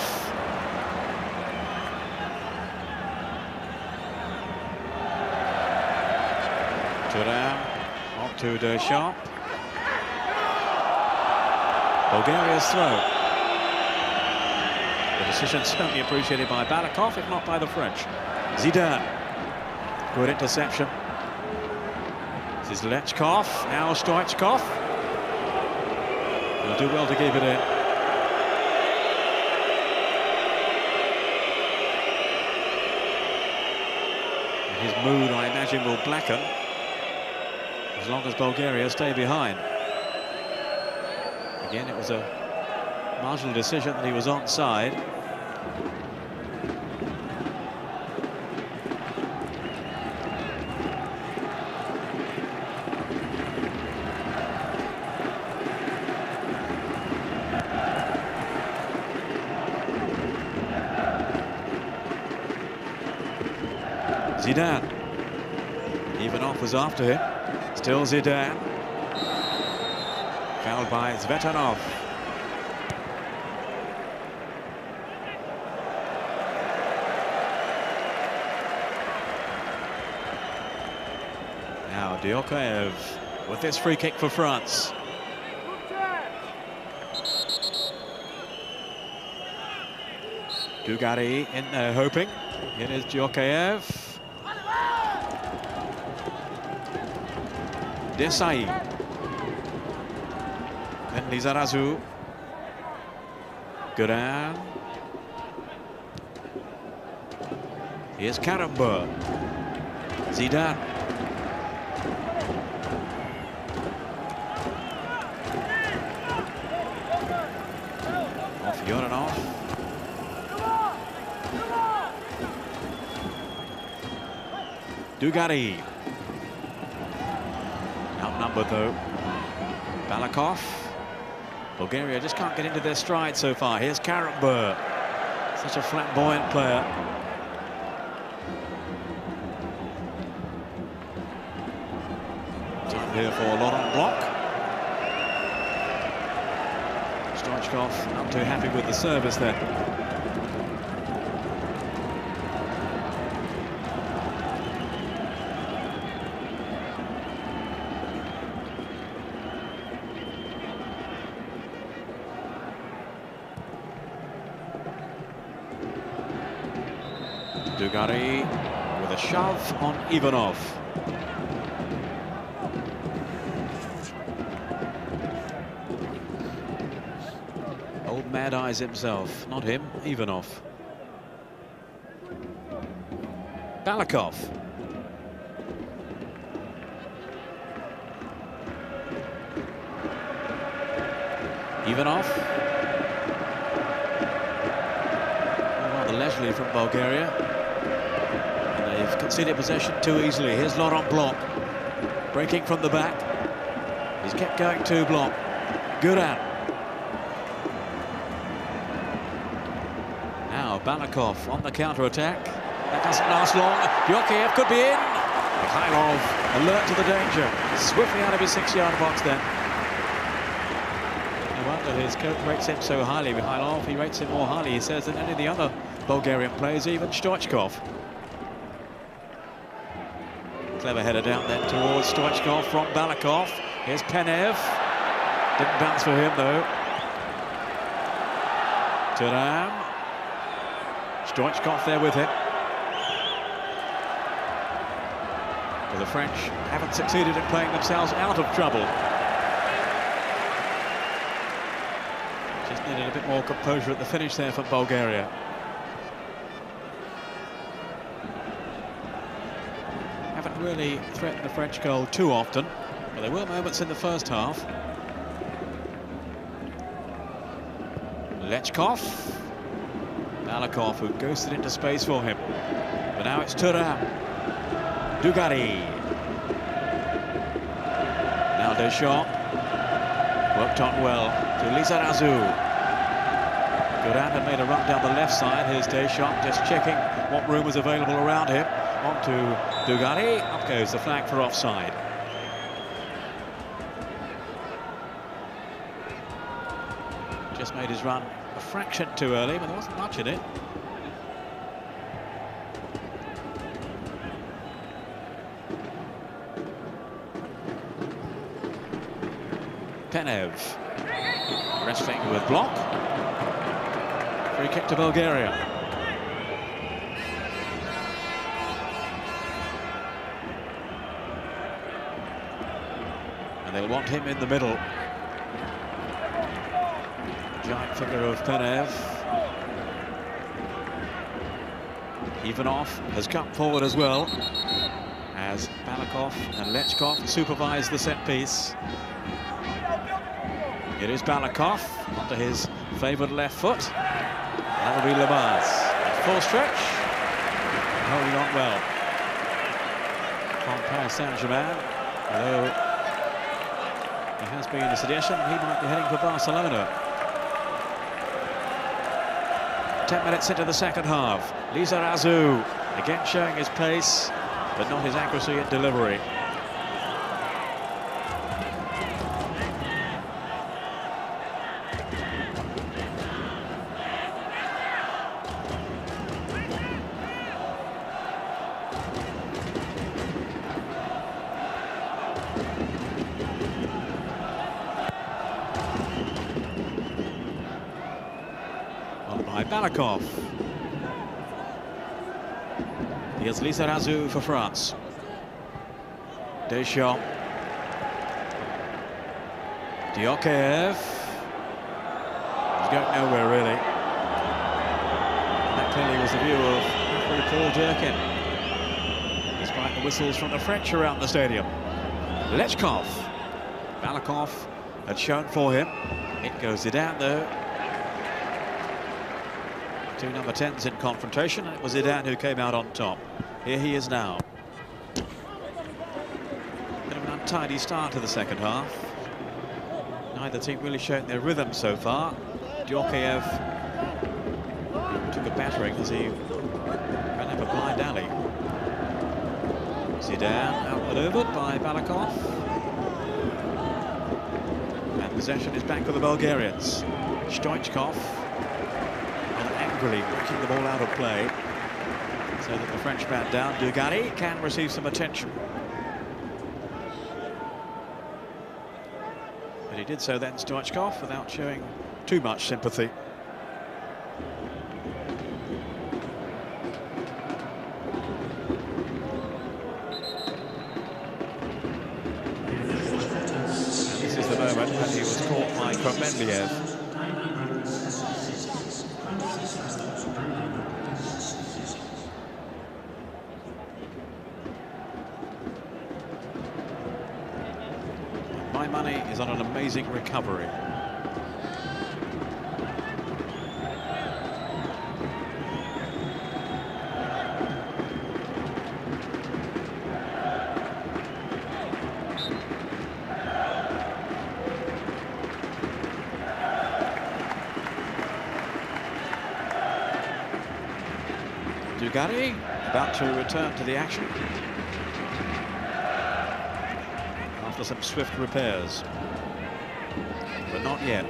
Turan on to Deschamps. Bulgaria's throw. The decision certainly appreciated by Balakov, if not by the French. Zidane. Good interception. This is Lechkov, now Stoichkov. He'll do well to keep it in. And his mood, I imagine, will blacken as long as Bulgaria stay behind. Again, it was a marginal decision that he was onside. Zidane. Ivanov was after him. Still Zidane. Fouled by Zvetanov. Now Diokev with this free kick for France. Dugari in there hoping. It is Diokev. Desai. Then Lizarazu. Gurin. Here's Karamba. Zidane. Off Yoranov. Dugari. Outnumbered though. Balakov. Bulgaria just can't get into their stride so far. Here's Karamba. Such a flamboyant player. Time here for Laurent Bloch. Stoichkov not too happy with the service there. Dugari with a shove on Ivanov. Old Mad Eyes himself, not him, Ivanov. Balakov. Ivanov. Rather leisurely from Bulgaria. They've conceded possession too easily. Here's Laurent Bloch, breaking from the back. He's kept going to Bloch. Gurin. Now Balakov on the counter-attack. That doesn't last long. Yorkiev could be in. Mikhailov alert to the danger. Swiftly out of his 6-yard box then. No wonder his coach rates him so highly, Mikhailov. He rates him more highly, he says, than any of the other Bulgarian players, even Stoichkov. Clever header down then towards Stoichkov from Balakov. Here's Penev. Didn't bounce for him though. Thuram. Stoichkov there with him. But the French haven't succeeded in playing themselves out of trouble. Just needed a bit more composure at the finish there for Bulgaria. Haven't really threatened the French goal too often, but there were moments in the first half. Lechkov. Balakov, who ghosted into space for him. But now it's Thuram. Dugari. Now Deschamps. Worked on well to Lizarazu. Gurin had made a run down the left side. Here's Deschamps just checking what room was available around him. On to Dugari. Up goes the flag for offside. Just made his run a fraction too early, but there wasn't much in it. Penev wrestling with Bloch. Free kick to Bulgaria. And they'll want him in the middle. Giant figure of Penev. Ivanov has come forward as well, as Balakov and Lechkov supervise the set piece. It is Balakov onto his favoured left foot. That will be Lemars at full stretch, holding on well from Paris Saint-Germain. Although there has been a suggestion he might be heading for Barcelona. 10 minutes into the second half. Lizarazu again showing his pace, but not his accuracy at delivery. By Balakov. Here's Lizarazu for France. Deschamps. Diokaev. He's going nowhere, really. And that clearly was the view of referee Paul Durkin, despite the whistles from the French around the stadium. Lechkov. Balakov had shown for him. It goes Zidane, though. Two number 10s in confrontation, and it was Zidane who came out on top. Here he is now. Bit of an untidy start to the second half. Neither team really showing their rhythm so far. Diokaev took a battering as he ran up a blind alley. Zidane outmaneuvered by Balakov. And possession is back with the Bulgarians. Stoichkov angrily breaking the ball out of play so that the French man down. Dugarry can receive some attention. But he did so then, Stoichkov, without showing too much sympathy. This is the moment when he was caught by Kremliev. My money is on an amazing recovery. Dugarry about to return to the action after some swift repairs, but not yet.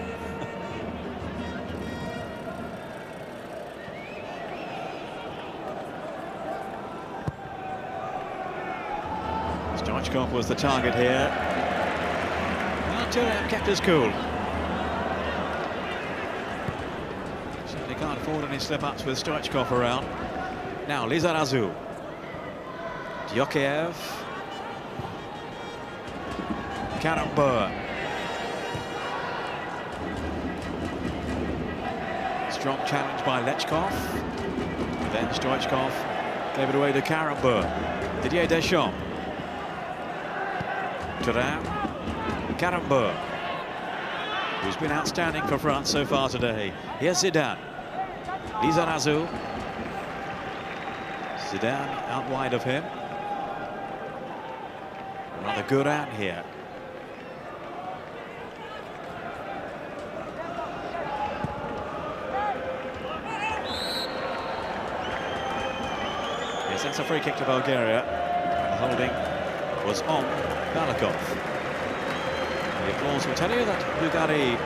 Stoichkov was the target here. Well, Thuram kept his cool. Certainly can't afford any slip-ups with Stoichkov around. Now Lizarazu. Diokaev. Karambur. Strong challenge by Lechkov. Then Stoichkov gave it away to Karambur. Didier Deschamps. Thuram. Karambur, who's been outstanding for France so far today. Here's Zidane. Lizarazu. Zidane out wide of him. Rather good out here. Yes, that's a free kick to Bulgaria. The holding was on Balakov. The applause will tell you that Dugarry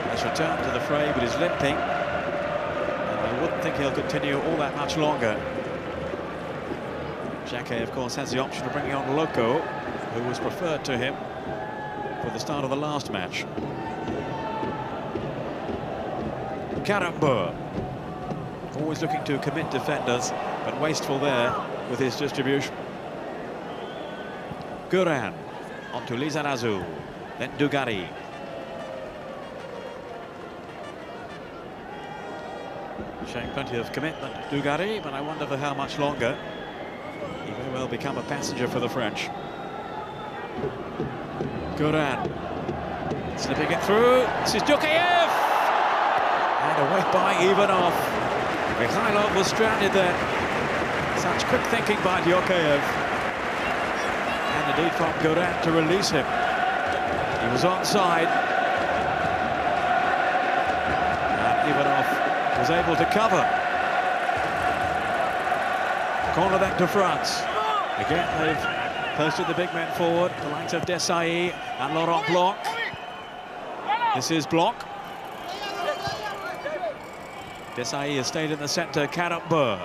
has returned to the fray but is limping. And I wouldn't think he'll continue all that much longer. Jacquet, of course, has the option of bringing on Loco, who was preferred to him for the start of the last match. Karambur, always looking to commit defenders, but wasteful there with his distribution. Guran onto Lizarazu, then Dugarry. Showing plenty of commitment, Dugarry, but I wonder for how much longer. He may well become a passenger for the French. Guran slipping it through. This is Diokaev! And away by Ivanov. Mikhailov was stranded there. Such quick thinking by Diokaev. And indeed from Guran to release him. He was onside. And Ivanov was able to cover. Corner then to France. Again, they've posted the big men forward, the likes of Desailly and Laurent Blanc. This is Blanc. Desailly has stayed in the centre, Karambur.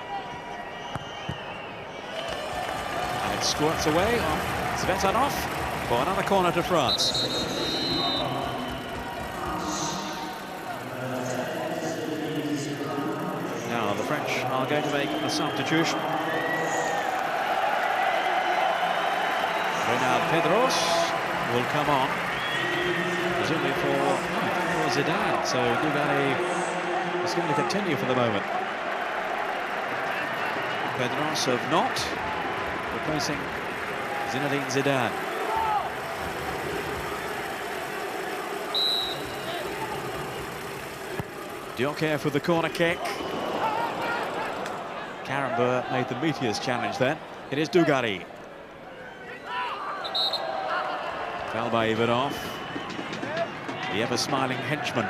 And it squirts away on Svetanov for another corner to France. Now the French are going to make a substitution. Reynald Pedros will come on. presumably for Zidane. So Bulgaria is going to continue for the moment. Pedros of Not replacing Zinedine Zidane. Dioker for the corner kick. Karambur made the meteor's challenge then. It is Dugari. Fell by Ivanov. The ever-smiling henchman.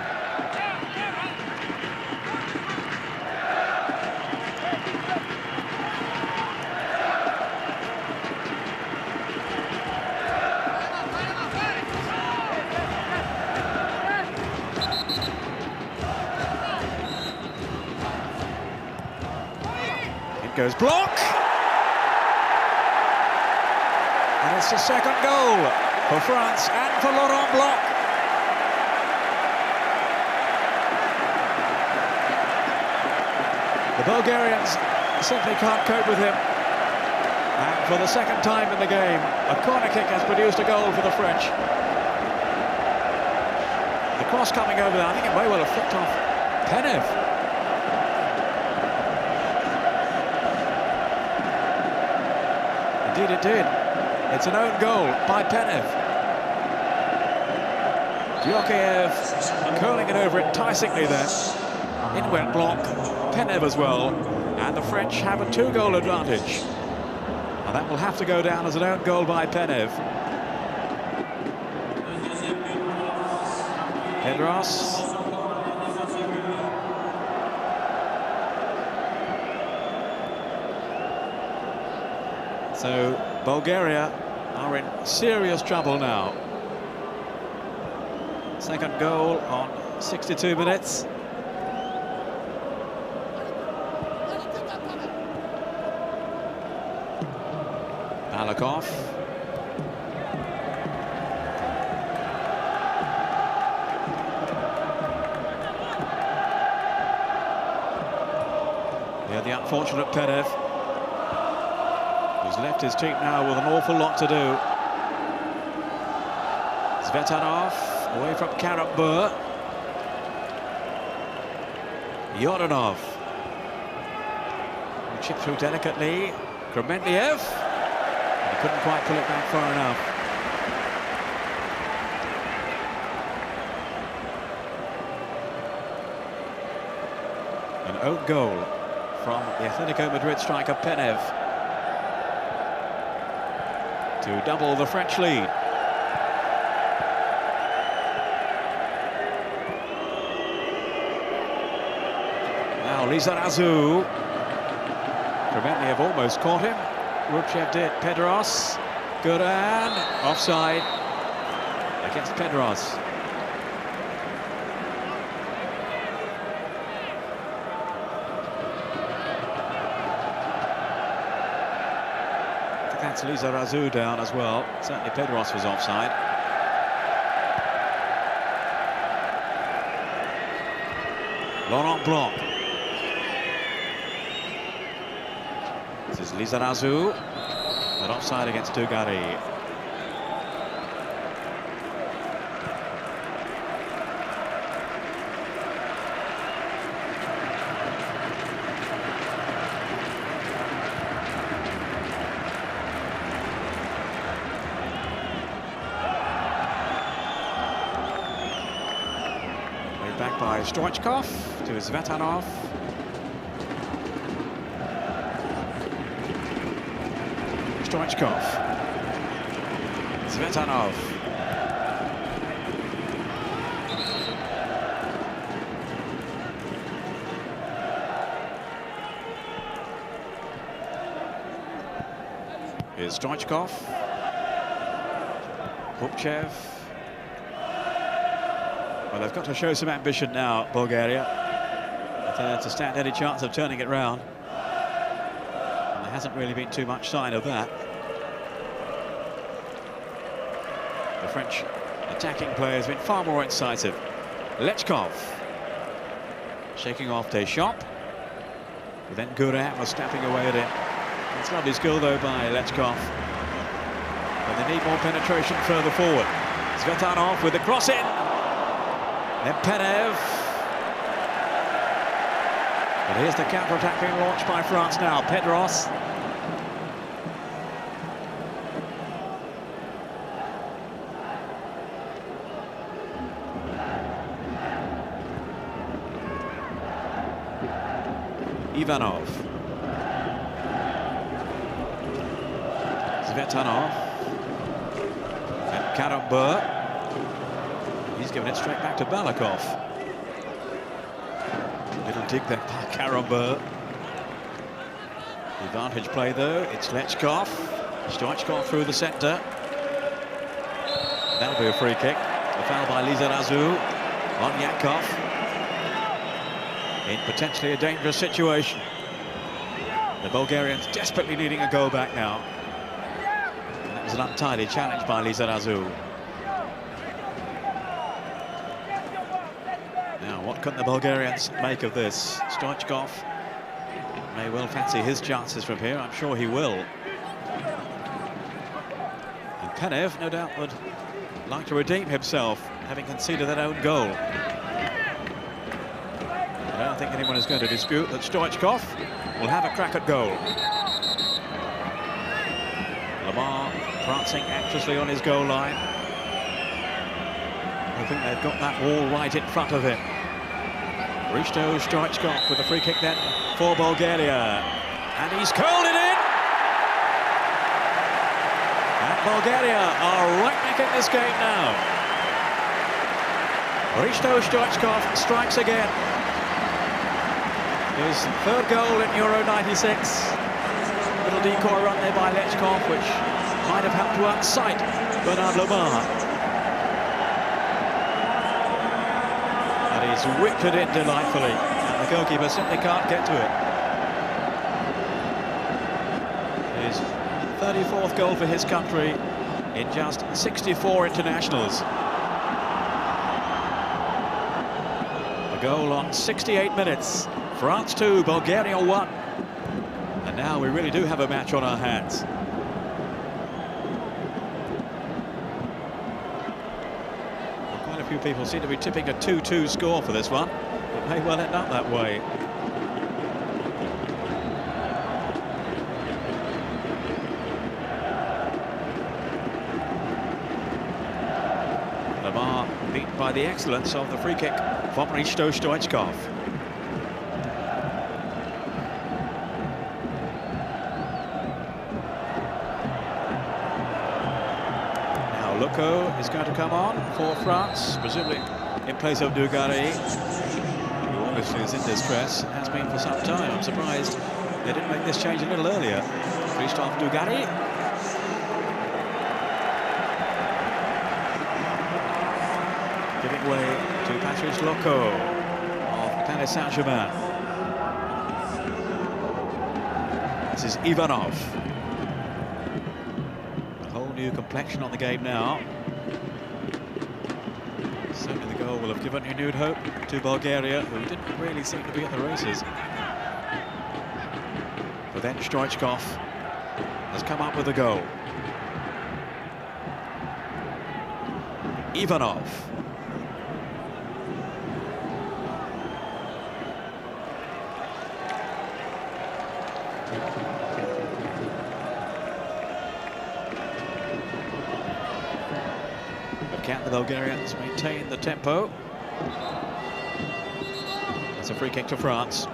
Goes block, and it's the second goal for France and for Laurent Blanc. The Bulgarians simply can't cope with him, and for the second time in the game, a corner kick has produced a goal for the French. The cross coming over there, I think it may well have flicked off Penev. Indeed it did. It's an own goal by Penev. Dioker curling it over enticingly there. In went Blanc, Penev as well, and the French have a two-goal advantage. And that will have to go down as an own goal by Penev. Pedros. So Bulgaria are in serious trouble now. Second goal on 62 minutes. Balakov. Yeah, the unfortunate Penev, who's left his team now with an awful lot to do. Zvetanov away from Karambur. Yordanov. Chip through delicately. Krementiev. And he couldn't quite pull it back far enough. An own goal from the Atletico Madrid striker Penev to double the French lead. Now Lizarazu. Krementiev almost caught him. Rubchev did. Pedros. Guran. Offside against Pedros. That's Lizarazu down as well. Certainly Pedros was offside. Laurent Blanc. This is Lizarazu, but offside against Dugari. Back by Stoichkov to Zvetanov. Stoichkov. Zvetanov. Here's Stoichkov. Rubchev. Well, they've got to show some ambition now, Bulgaria, to stand any chance of turning it round. And there hasn't really been too much sign of that. The French attacking player has been far more incisive. Lechkov shaking off Deschamps. Then Guran was snapping away at him. It's lovely skill, though, by Lechkov. But they need more penetration further forward. Zvetanov with the cross in. Then Penev. But here's the counter-attack being launched by France now. Pedros. Ivanov. Svetanov. And Karambur. He's given it straight back to Balakov. Little dig there by Karambur. The advantage play though, it's Lechkov. Stoichkov through the centre. That'll be a free kick. A foul by Lizarazu on Yakov. In potentially a dangerous situation. The Bulgarians desperately needing a goal back now. And that was an untidy challenge by Lizarazu. Now, what can the Bulgarians make of this? Stoichkov may well fancy his chances from here. I'm sure he will. And Penev, no doubt, would like to redeem himself, having conceded that own goal. I don't think anyone is going to dispute that Stoichkov will have a crack at goal. Lamar prancing anxiously on his goal line. I think they've got that wall right in front of him. Risto Stoichkov with a free kick then for Bulgaria. And he's curled it in! And Bulgaria are right back in this game now. Risto Stoichkov strikes again. His third goal in Euro 96. Little decoy run there by Lechkov, which might have helped to outsight Bernard Lamar. And he's whipped it in delightfully, and the goalkeeper simply can't get to it. His 34th goal for his country in just 64 internationals. A goal on 68 minutes. France 2, Bulgaria 1. And now we really do have a match on our hands. Well, quite a few people seem to be tipping a 2-2 score for this one. It may well end up that way. Lamar beaten by the excellence of the free kick from Risto Stoichkov. Luko is going to come on for France, presumably in place of Dugari, who obviously is in distress, has been for some time. I'm surprised they didn't make this change a little earlier. Christophe Dugari. Giving way to Patrice Luko of Paris Saint-Germain. This is Ivanov. New complexion on the game now. Certainly the goal will have given renewed hope to Bulgaria, who didn't really seem to be at the races. But then Stoichkov has come up with the goal. Ivanov. Can the Bulgarians maintain the tempo? It's a free kick to France.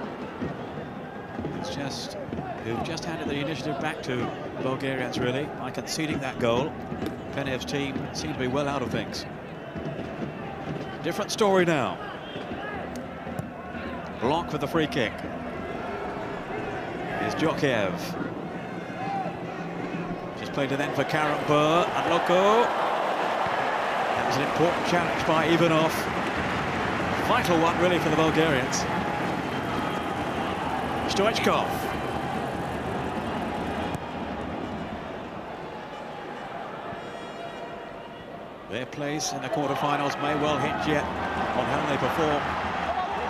Who've just handed the initiative back to Bulgarians, really, by conceding that goal. Penev's team seem to be well out of things. Different story now. Block with the free kick. Here's Djokiev. Just played it then for Karambur and Luko. That was an important challenge by Ivanov. Vital one, really, for the Bulgarians. Stoichkov. Their place in the quarterfinals may well hinge yet on how they perform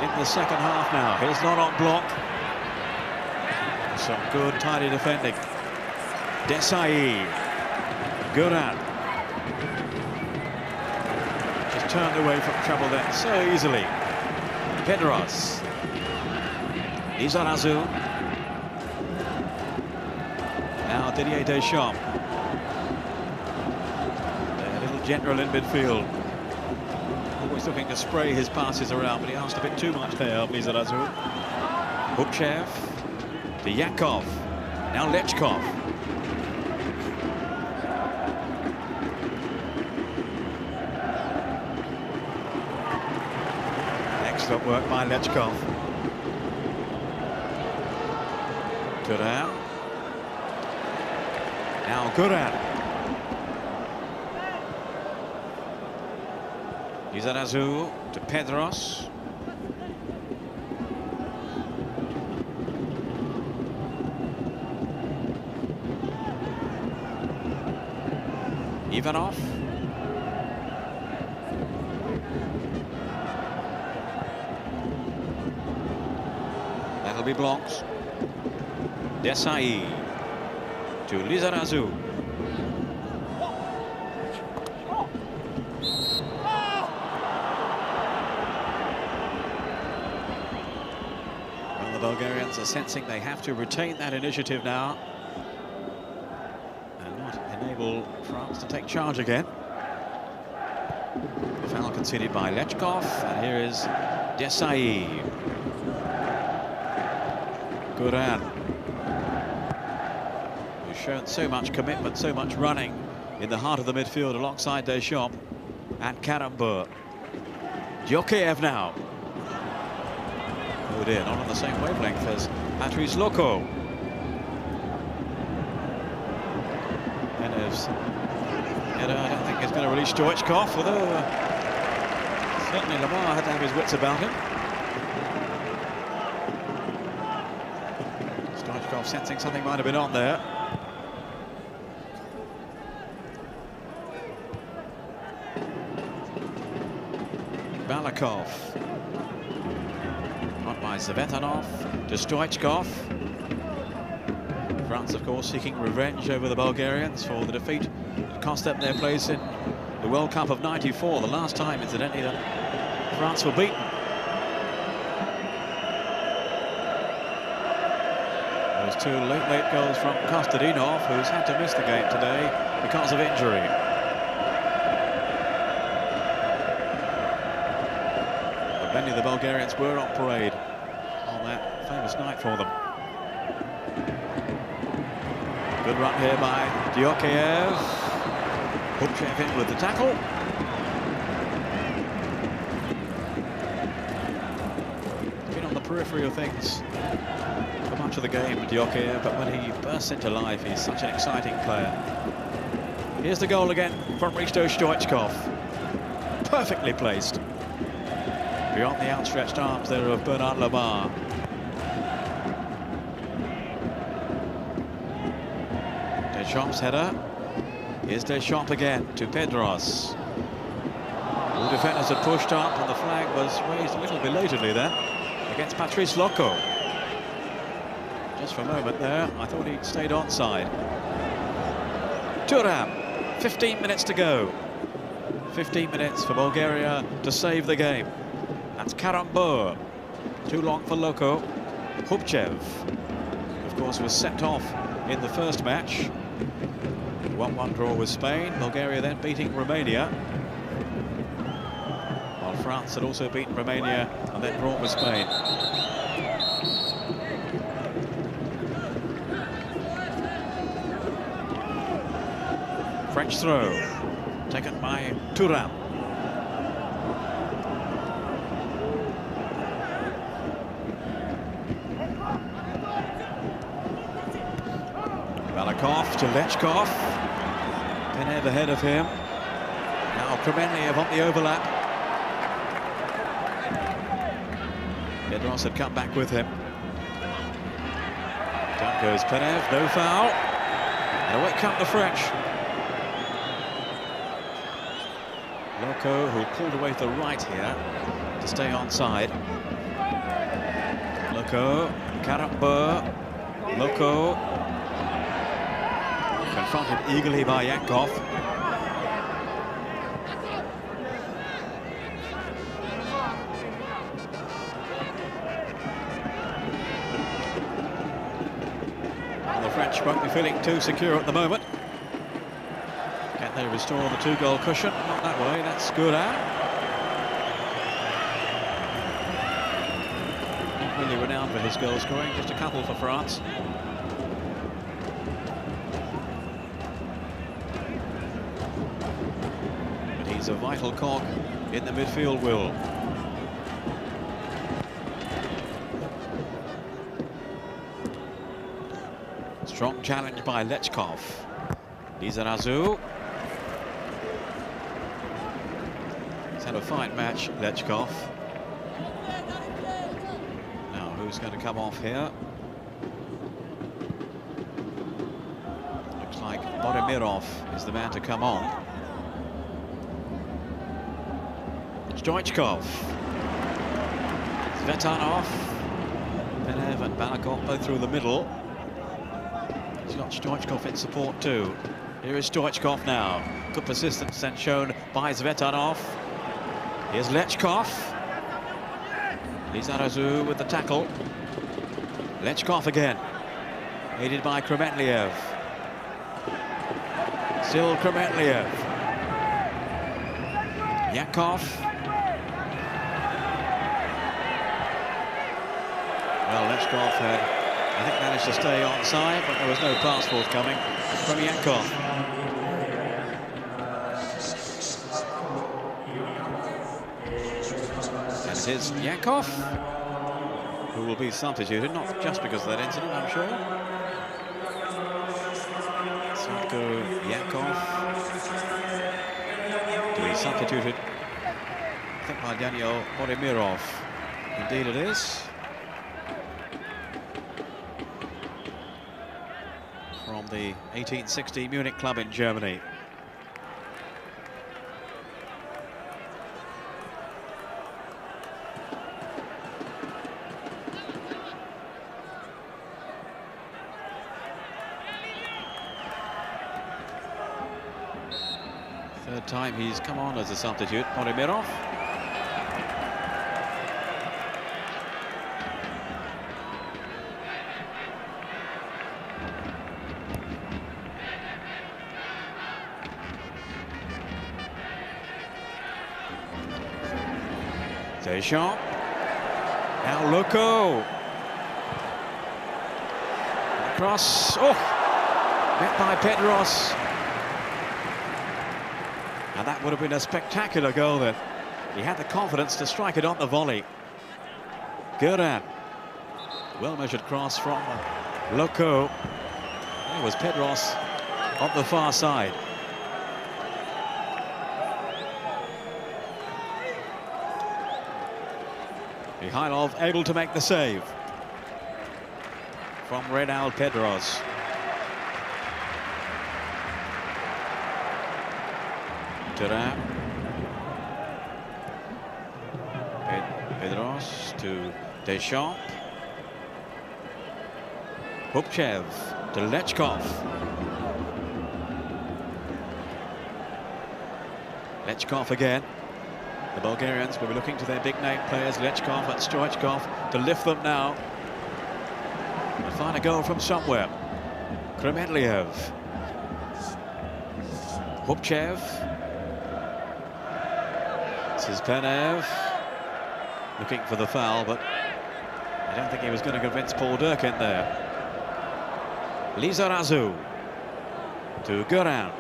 in the second half now. Here's not on block. Some good, tidy defending. Desai. Guran. Just turned away from trouble then so easily. Pedros. Lizarazu. Now Didier Deschamps. A little general in midfield. Always looking to spray his passes around, but he asked a bit too much there of Lizarazu. Hupchev. To Yakov. Now Lechkov. Excellent work by Lechkov. Guran. Now Guran. Lizarazu to Pedros. Ivanov. That'll be blocked. Desai to Lizarazu. Well, the Bulgarians are sensing they have to retain that initiative now and not enable France to take charge again. The foul conceded by Lechkov, and here is Desai. Guran, who's shown so much commitment, so much running in the heart of the midfield alongside Deschamps and Karambur. Djokiev now. Oh dear, not on the same wavelength as Patrice Loco. Penev's header, I don't think it's going to release Stoichkov, although certainly Lamar had to have his wits about him. Stoichkov sensing something might have been on there. Balakov. On by Zvetanov to Stoichkov. France, of course, seeking revenge over the Bulgarians for the defeat that cost them their place in the World Cup of '94, the last time, incidentally, that France were beaten. Those two late goals from Kostadinov, who's had to miss the game today because of injury. But many of the Bulgarians were on parade on that famous night for them. Good run here by Djokiev. Hupchev in with the tackle. Been on the periphery of things for much of the game, Djokiev, but when he bursts into life, he's such an exciting player. Here's the goal again from Risto Stoichkov. Perfectly placed. Beyond the outstretched arms there of Bernard Lamar. Deschamps' header. Here's Deschamps again to Pedros. All defenders had pushed up and the flag was raised a little belatedly there against Patrice Loco. Just for a moment there, I thought he'd stayed onside. Thuram, 15 minutes to go. 15 minutes for Bulgaria to save the game. That's Karambur. Too long for Loco. Hupchev, of course, was sent off in the first match. 1-1 draw with Spain. Bulgaria then beating Romania, while France had also beaten Romania and then drawn with Spain. French throw taken by Thuram. Balakov to Lechkov. Penev ahead of him. Now Kremenliev on the overlap. Pedros had come back with him. Down goes Penev, no foul. And away come the French. Loco, who pulled away to the right here to stay onside. Loco, Karambur, Loco. Confronted eagerly by Yakov. won't be feeling too secure at the moment. Can they restore the 2-goal cushion? Not that way, that's good out. Not really renowned for his goal scoring, just a couple for France. But he's a vital cog in the midfield, Will. Strong challenge by Lechkov. Lizarazu. He's had a fine match, Lechkov. Now, who's going to come off here? Looks like Borimirov is the man to come on. Stoichkov. Svetanov. Penev and Balakov both through the middle. He's got Stoichkov in support too. Here is Stoichkov now. Good persistence then shown by Svetanov. Here's Lechkov. Lizarazu with the tackle. Lechkov again. Aided by Kremetliev. Still Kremetliev. Yakov. Well, Lechkov had, I think, managed to stay onside, but there was no pass forthcoming from Yakov. And it is Yakov who will be substituted, not just because of that incident, I'm sure. Slavko Yakov to be substituted, I think, by Daniel Borimirov. Indeed it is. From the 1860 Munich club in Germany. Third time he's come on as a substitute, Borimirov. Deschamps. Now Loco. Cross. Oh! Met by Pedros. And that would have been a spectacular goal then. He had the confidence to strike it on the volley. Guerin. Well-measured cross from Loco. There was Pedros on the far side. Mikhailov able to make the save from Reynald Pedros. Turin. Pedros to Deschamps. Hupchev to Lechkov. Lechkov again. The Bulgarians will be looking to their big-name players, Lechkov and Stoichkov, to lift them now and find a goal from somewhere. Kremetliev. Hupchev. This is Penev. Looking for the foul, but I don't think he was going to convince Paul Dirk in there. Lizarazu to Guerin.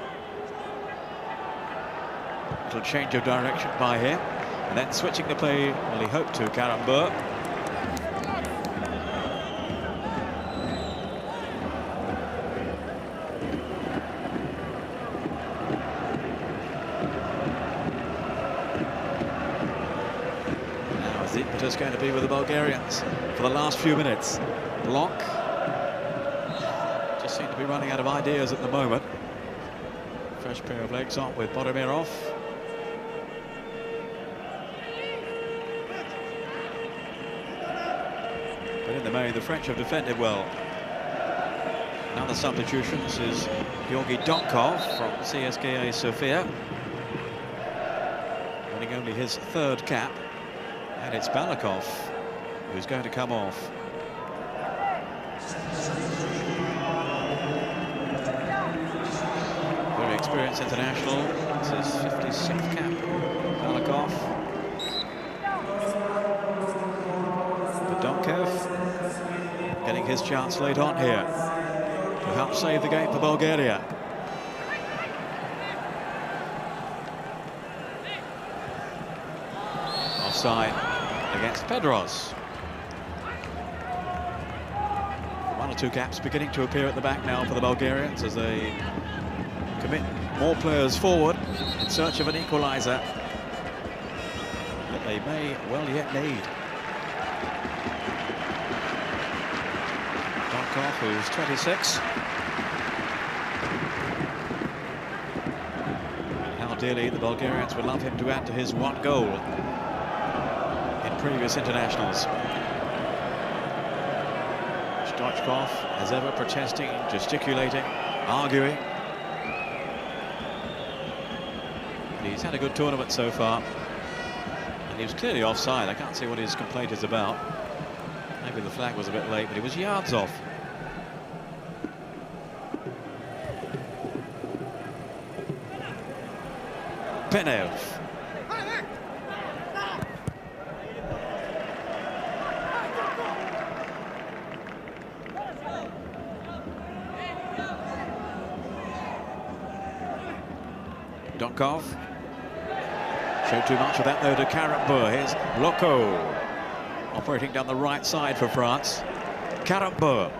Little change of direction by him, and then switching the play, well, he hoped to, Karambur. Now is the impetus going to be with the Bulgarians for the last few minutes? Block. Just seem to be running out of ideas at the moment. Fresh pair of legs on with Borimirov. But in the main, the French have defended well. Another substitution. This is Georgi Donkov from CSKA Sofia. Winning only his third cap. And it's Balakov who's going to come off. experienced international. It's his 56th cap. Balakov. Donkev getting his chance late on here to help save the game for Bulgaria. Offside against Pedros. One or two gaps beginning to appear at the back now for the Bulgarians as they commit more players forward in search of an equaliser that they may well yet need. Donkov, who's 26. How dearly the Bulgarians would love him to add to his one goal in previous internationals. Stoichkov, as ever, protesting, gesticulating, arguing. He's had a good tournament so far, and he was clearly offside. I can't see what his complaint is about. Maybe the flag was a bit late, but he was yards off. Penev. Donkov. Showed too much of that though to Karambeu. Here's Loco operating down the right side for France. Karambeu.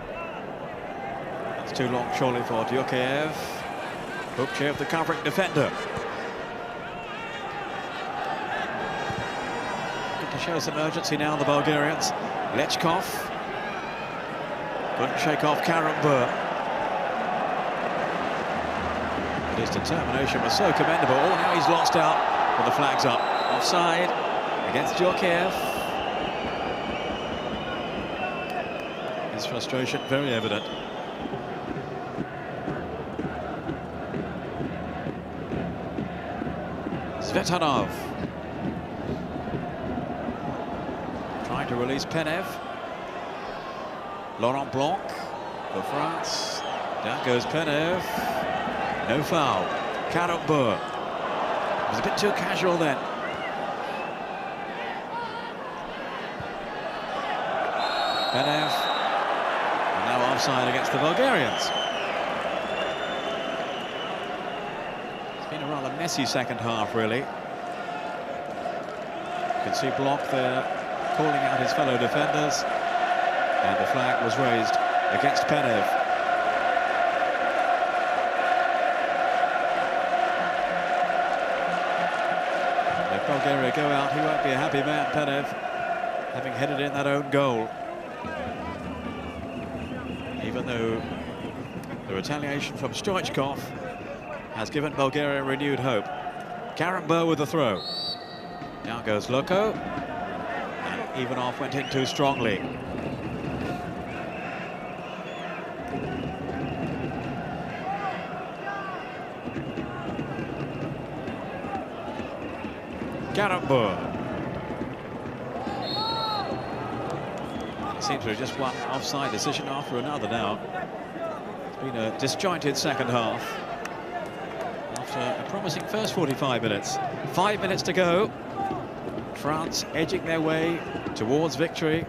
That's too long surely for Djorkaeff. Bukchev, the covering defender. Good to show some urgency now, the Bulgarians. Lechkov. Couldn't shake off Karambeu. His determination was so commendable. Oh, now he's lost out with the flags up. Offside against Djorkaeff. His frustration very evident. Svetanov trying to release Penev. Laurent Blanc for France. Down goes Penev. No foul. Karambeu was a bit too casual then. Penev, and now offside against the Bulgarians. It's been a rather messy second half, really. You can see Bloch there calling out his fellow defenders, and the flag was raised against Penev. Bulgaria go out, he won't be a happy man, Penev, having headed in that own goal. Even though the retaliation from Stoichkov has given Bulgaria renewed hope. Karambeu with the throw. Now goes Loco, and Ivanov went in too strongly. Karambeu. Seems to have just one offside decision after another now. It's been a disjointed second half after a promising first 45 minutes. 5 minutes to go. France edging their way towards victory.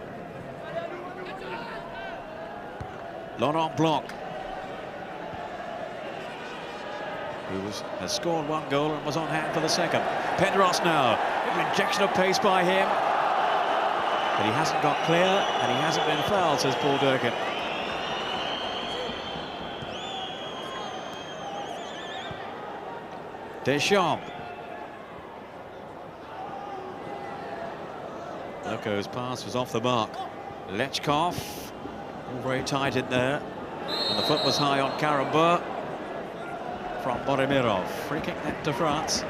Laurent Blanc, who has scored one goal and was on hand for the second. Pedros now, an injection of pace by him, but he hasn't got clear and he hasn't been fouled, says Paul Durkin. Deschamps. Loco's pass was off the mark. Lechkov, all very tight in there, and the foot was high on Karambeu from Borimirov. Free kick net to France.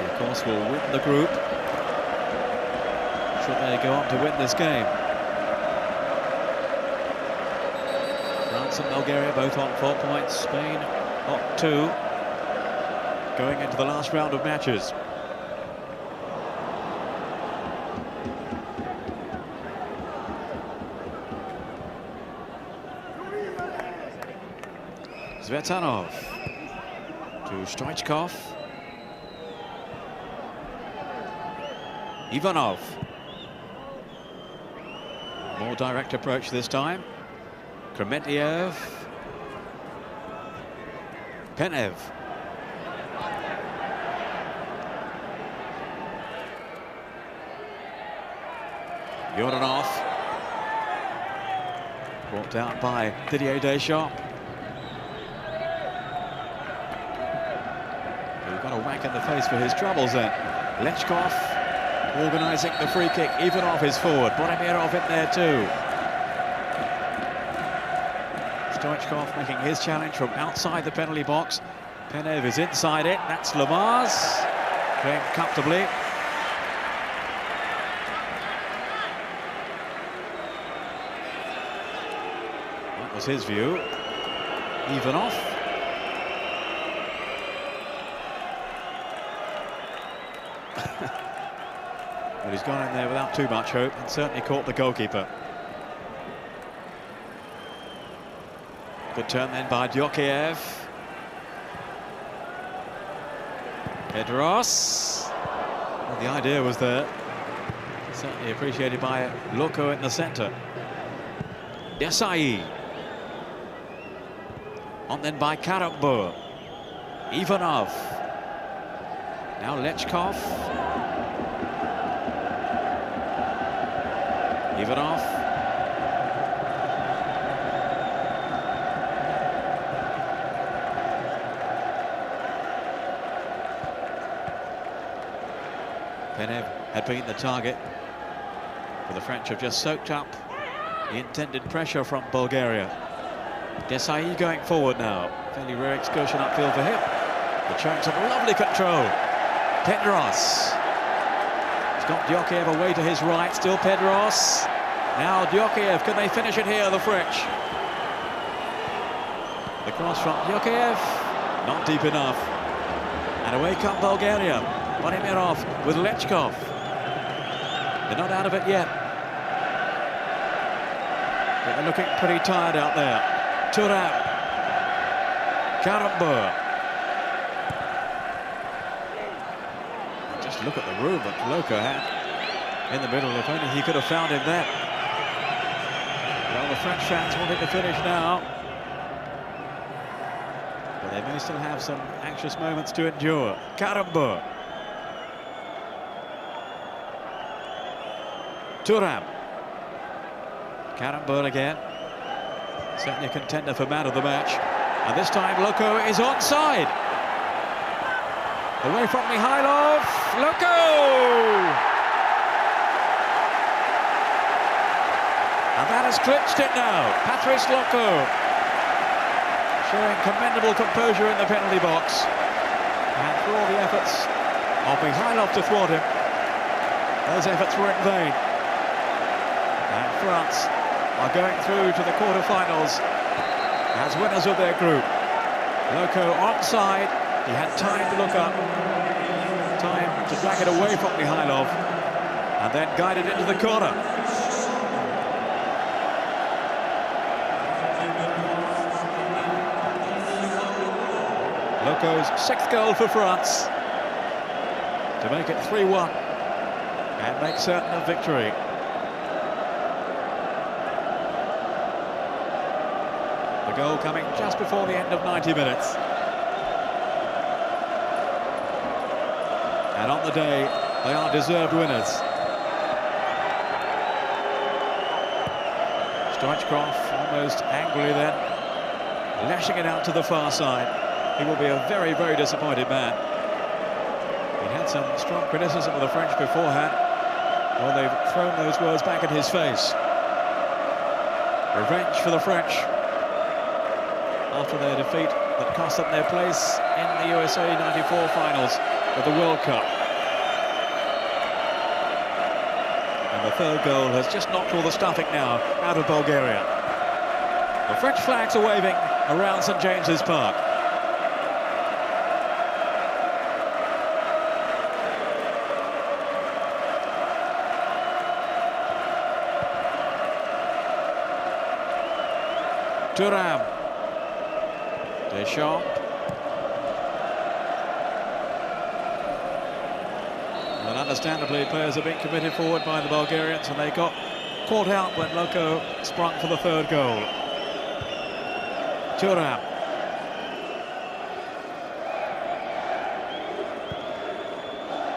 Of course, will win the group should they go on to win this game. France and Bulgaria both on 4 points. Spain on 2, going into the last round of matches. Zvetanov to Stoichkov. Ivanov. More direct approach this time. Krementiev. Penev. Yordanov. Brought down by Didier Deschamps. He got a whack in the face for his troubles then. Lechkov organising the free kick. Ivanov is forward. Bodimirov in there too. Stoichkov making his challenge from outside the penalty box. Penev is inside it. That's Lemars playing comfortably. That was his view. Ivanov. But he's gone in there without too much hope and certainly caught the goalkeeper. Good turn then by Diokiev. Pedros. Well, the idea was there. Certainly appreciated by Loko in the centre. Desai. On then by Karambur. Ivanov. Now Lechkov. Ivanov. Penev had been the target, but the French have just soaked up the intended pressure from Bulgaria. Desai going forward now. Fairly rare excursion upfield for him, but showing some lovely control. Pedros. He's got Diokiev away to his right, still Pedros. Now Diokiev, can they finish it here, the French? The cross from Diokiev, not deep enough. And away come Bulgaria. Bodimirov with Lechkov. They're not out of it yet. But they're looking pretty tired out there. Thuram. Karambur. Just look at the room that Loko had in the middle. If only he could have found him then. Well, the French fans wanted to finish now. But they may still have some anxious moments to endure. Karambur. Thuram. Karambur again. Certainly a contender for man of the match. And this time Loko is onside. Away from Mikhailov. Loko! And that has clinched it now. Patrice Loko showing commendable composure in the penalty box. And for all the efforts of Mikhailov to thwart him, those efforts were in vain. And France are going through to the quarter-finals as winners of their group. Loko onside. He had time to look up, time to drag it away from Mikhailov, and then guide it into the corner. Loko's 6th goal for France to make it 3-1 and make certain of victory. The goal coming just before the end of 90 minutes. And on the day, they are deserved winners. Stoichkov almost angrily then, lashing it out to the far side. He will be a very, very disappointed man. He had some strong criticism of the French beforehand. Well, they've thrown those words back at his face. Revenge for the French after their defeat that cost them their place in the USA '94 finals of the World Cup. And the 3rd goal has just knocked all the stuffing now out of Bulgaria. The French flags are waving around St James's Park. Thuram. Deschamps. And understandably, players are being committed forward by the Bulgarians, and they got caught out when Loco sprung for the third goal. Thuram.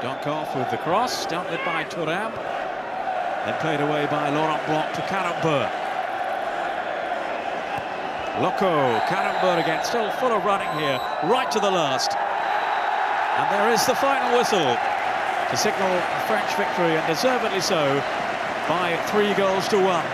Donkov with the cross, dealt with by Thuram. Then played away by Laurent Blanc to Karambeu. Loco, Karambeu again, still full of running here, right to the last. And there is the final whistle to signal a French victory, and deservedly so, by 3 goals to 1.